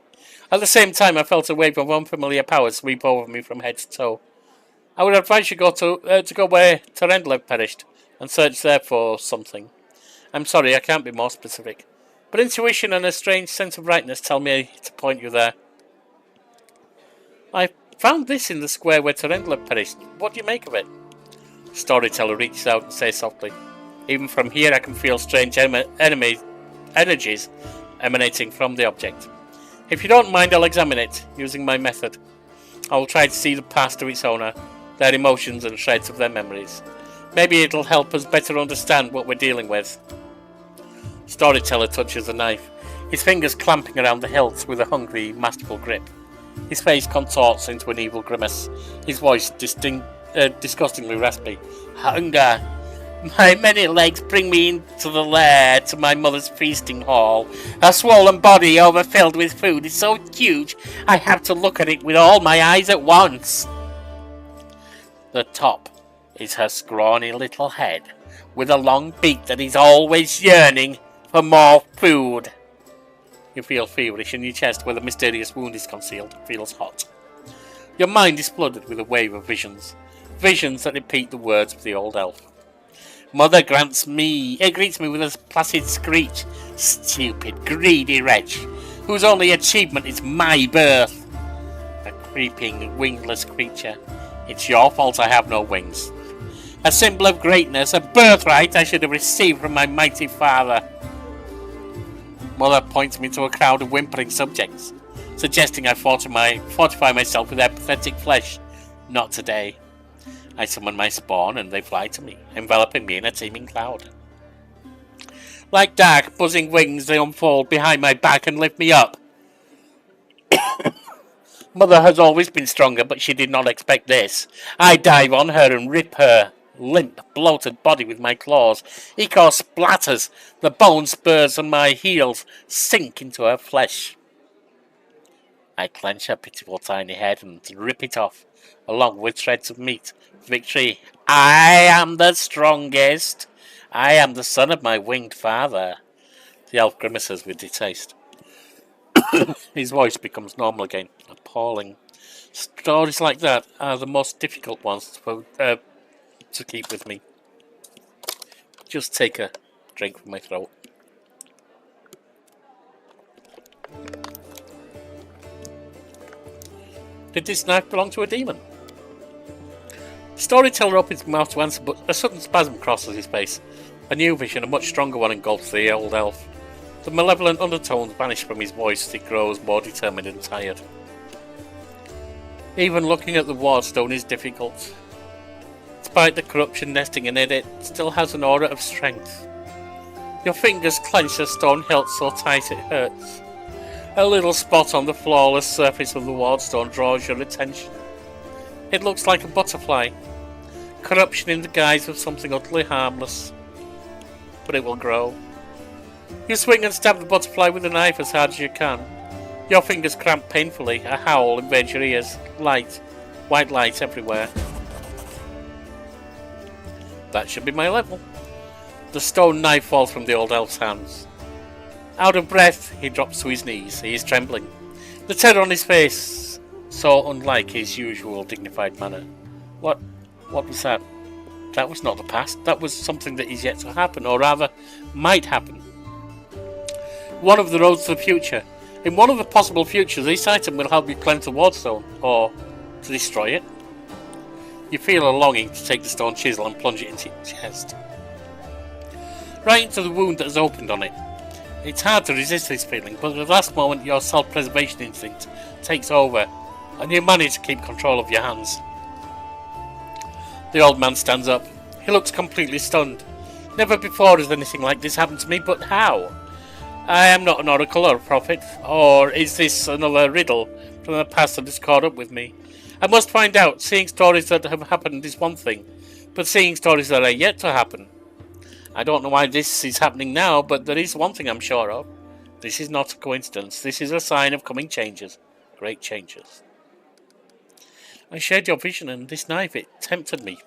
At the same time, I felt a wave of unfamiliar power sweep over me from head to toe. I would advise you to go where Terendlev perished, and search there for something. I'm sorry, I can't be more specific, but intuition and a strange sense of rightness tell me to point you there. I found this in the square where Terendlev perished. What do you make of it? The storyteller reaches out and says softly, even from here I can feel strange energies emanating from the object. If you don't mind, I'll examine it, using my method. I will try to see the past of its owner, their emotions and shreds of their memories. Maybe it'll help us better understand what we're dealing with. Storyteller touches the knife, his fingers clamping around the hilt with a hungry, masterful grip. His face contorts into an evil grimace, his voice disgustingly raspy. Hunger! My many legs bring me into the lair to my mother's feasting hall. A swollen body overfilled with food is so huge I have to look at it with all my eyes at once. The top is her scrawny little head, with a long beak that is always yearning for more food. You feel feverish, and your chest, where the mysterious wound is concealed, feels hot. Your mind is flooded with a wave of visions that repeat the words of the old elf. Mother greets me with a placid screech. Stupid, greedy wretch, whose only achievement is my birth. A creeping, wingless creature. It's your fault I have no wings. A symbol of greatness, a birthright I should have received from my mighty father. Mother points me to a crowd of whimpering subjects. suggesting I fortify myself with their pathetic flesh. Not today. I summon my spawn and they fly to me, enveloping me in a teeming cloud. Like dark, buzzing wings, they unfold behind my back and lift me up. Mother has always been stronger, but she did not expect this. I dive on her and rip her limp, bloated body with my claws. Ichor splatters. The bone spurs on my heels sink into her flesh. I clench her pitiful tiny head and rip it off, along with shreds of meat. Victory. I am the strongest. I am the son of my winged father. The elf grimaces with distaste. His voice becomes normal again. Appalling. Stories like that are the most difficult ones to keep with me. Just take a drink from my throat. Did this knife belong to a demon? The storyteller opens his mouth to answer, but a sudden spasm crosses his face. A new vision, a much stronger one, engulfs the old elf. The malevolent undertones vanish from his voice as he grows more determined and tired. Even looking at the wardstone is difficult. Despite the corruption nesting in it, it still has an aura of strength. Your fingers clench the stone hilt so tight it hurts. A little spot on the flawless surface of the wardstone draws your attention. It looks like a butterfly. Corruption in the guise of something utterly harmless. But it will grow. You swing and stab the butterfly with a knife as hard as you can. Your fingers cramp painfully. A howl invades your ears. Light. White light everywhere. That should be my level. The stone knife falls from the old elf's hands. Out of breath, he drops to his knees. He is trembling. The terror on his face, so unlike his usual dignified manner. What was that? That was not the past. That was something that is yet to happen, or rather, might happen. One of the roads to the future. In one of the possible futures, this item will help you cleanse the wardstone, or to destroy it. You feel a longing to take the stone chisel and plunge it into your chest. Right into the wound that has opened on it. It's hard to resist this feeling, but at the last moment your self-preservation instinct takes over, and you manage to keep control of your hands. The old man stands up. He looks completely stunned. Never before has anything like this happened to me, but how? I am not an oracle or a prophet, or is this another riddle from the past that has caught up with me? I must find out. Seeing stories that have happened is one thing, but seeing stories that are yet to happen. I don't know why this is happening now, but there is one thing I'm sure of. This is not a coincidence. This is a sign of coming changes. Great changes. I shared your vision, and this knife, it tempted me.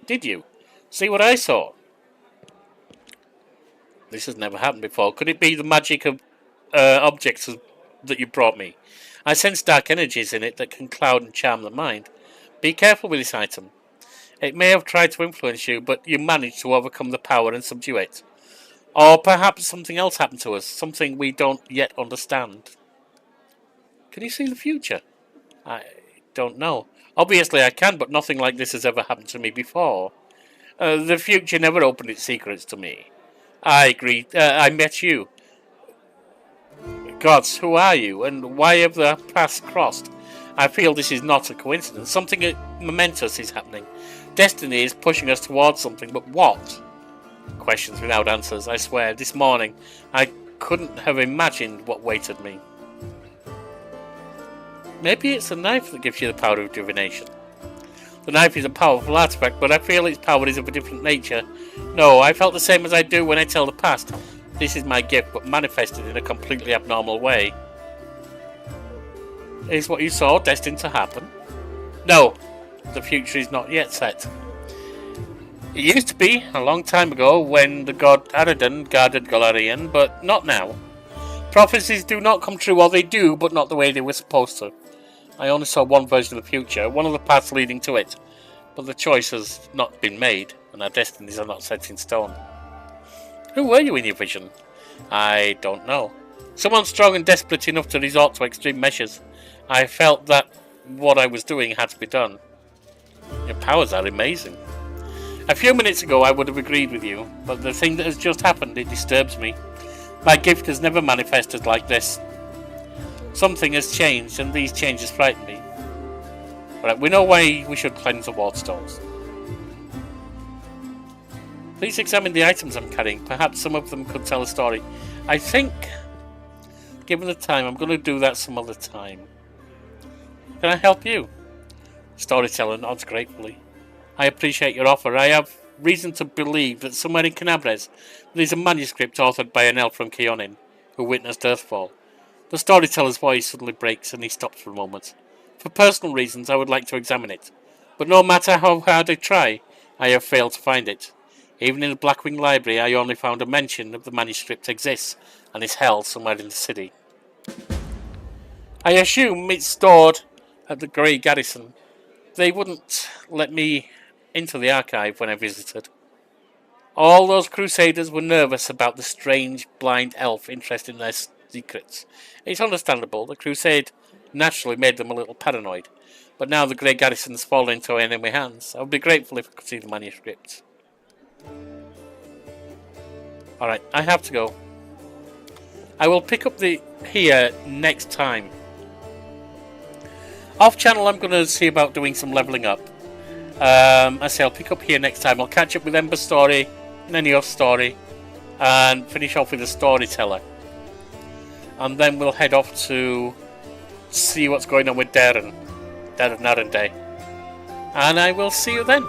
Did you? See what I saw? This has never happened before. Could it be the magic of objects that you brought me? I sense dark energies in it that can cloud and charm the mind. Be careful with this item. It may have tried to influence you, but you managed to overcome the power and subdue it. Or perhaps something else happened to us, something we don't yet understand. Can you see the future? I don't know. Obviously I can, but nothing like this has ever happened to me before. The future never opened its secrets to me. I agree. I met you. Gods, who are you, and why have the paths crossed? I feel this is not a coincidence. Something momentous is happening. Destiny is pushing us towards something, but what? Questions without answers, I swear. This morning, I couldn't have imagined what waited me. Maybe it's the knife that gives you the power of divination. The knife is a powerful artifact, but I feel its power is of a different nature. No, I felt the same as I do when I tell the past. This is my gift, but manifested in a completely abnormal way. Is what you saw destined to happen? No, the future is not yet set. It used to be, a long time ago, when the god Aradon guarded Golarion, but not now. Prophecies do not come true, or they do, but not the way they were supposed to. I only saw one version of the future, one of the paths leading to it, but the choice has not been made, and our destinies are not set in stone. Who were you in your vision? I don't know. Someone strong and desperate enough to resort to extreme measures. I felt that what I was doing had to be done. Your powers are amazing. A few minutes ago I would have agreed with you, but the thing that has just happened, it disturbs me. My gift has never manifested like this. Something has changed, and these changes frighten me. Alright, we know why we should cleanse the ward stalls. Please examine the items I'm carrying. Perhaps some of them could tell a story. I think, given the time, I'm going to do that some other time. Can I help you? Storyteller nods gratefully. I appreciate your offer. I have reason to believe that somewhere in Kenabres there is a manuscript authored by an elf from Keonin who witnessed Earthfall. The storyteller's voice suddenly breaks and he stops for a moment. For personal reasons, I would like to examine it. But no matter how hard I try, I have failed to find it. Even in the Blackwing Library, I only found a mention of the manuscript exists and is held somewhere in the city. I assume it's stored at the Grey Garrison. They wouldn't let me into the archive when I visited. All those crusaders were nervous about the strange blind elf interested in their secrets. It's understandable. The crusade naturally made them a little paranoid. But now the Grey Garrison's fallen into enemy hands. I would be grateful if I could see the manuscript. Alright, I have to go. I will pick up here next time. Off channel, I'm going to see about doing some leveling up. I say I'll pick up here next time. I'll catch up with Ember's story, Nenio's story, and finish off with the storyteller. And then we'll head off to see what's going on with Darren Narendey. And I will see you then.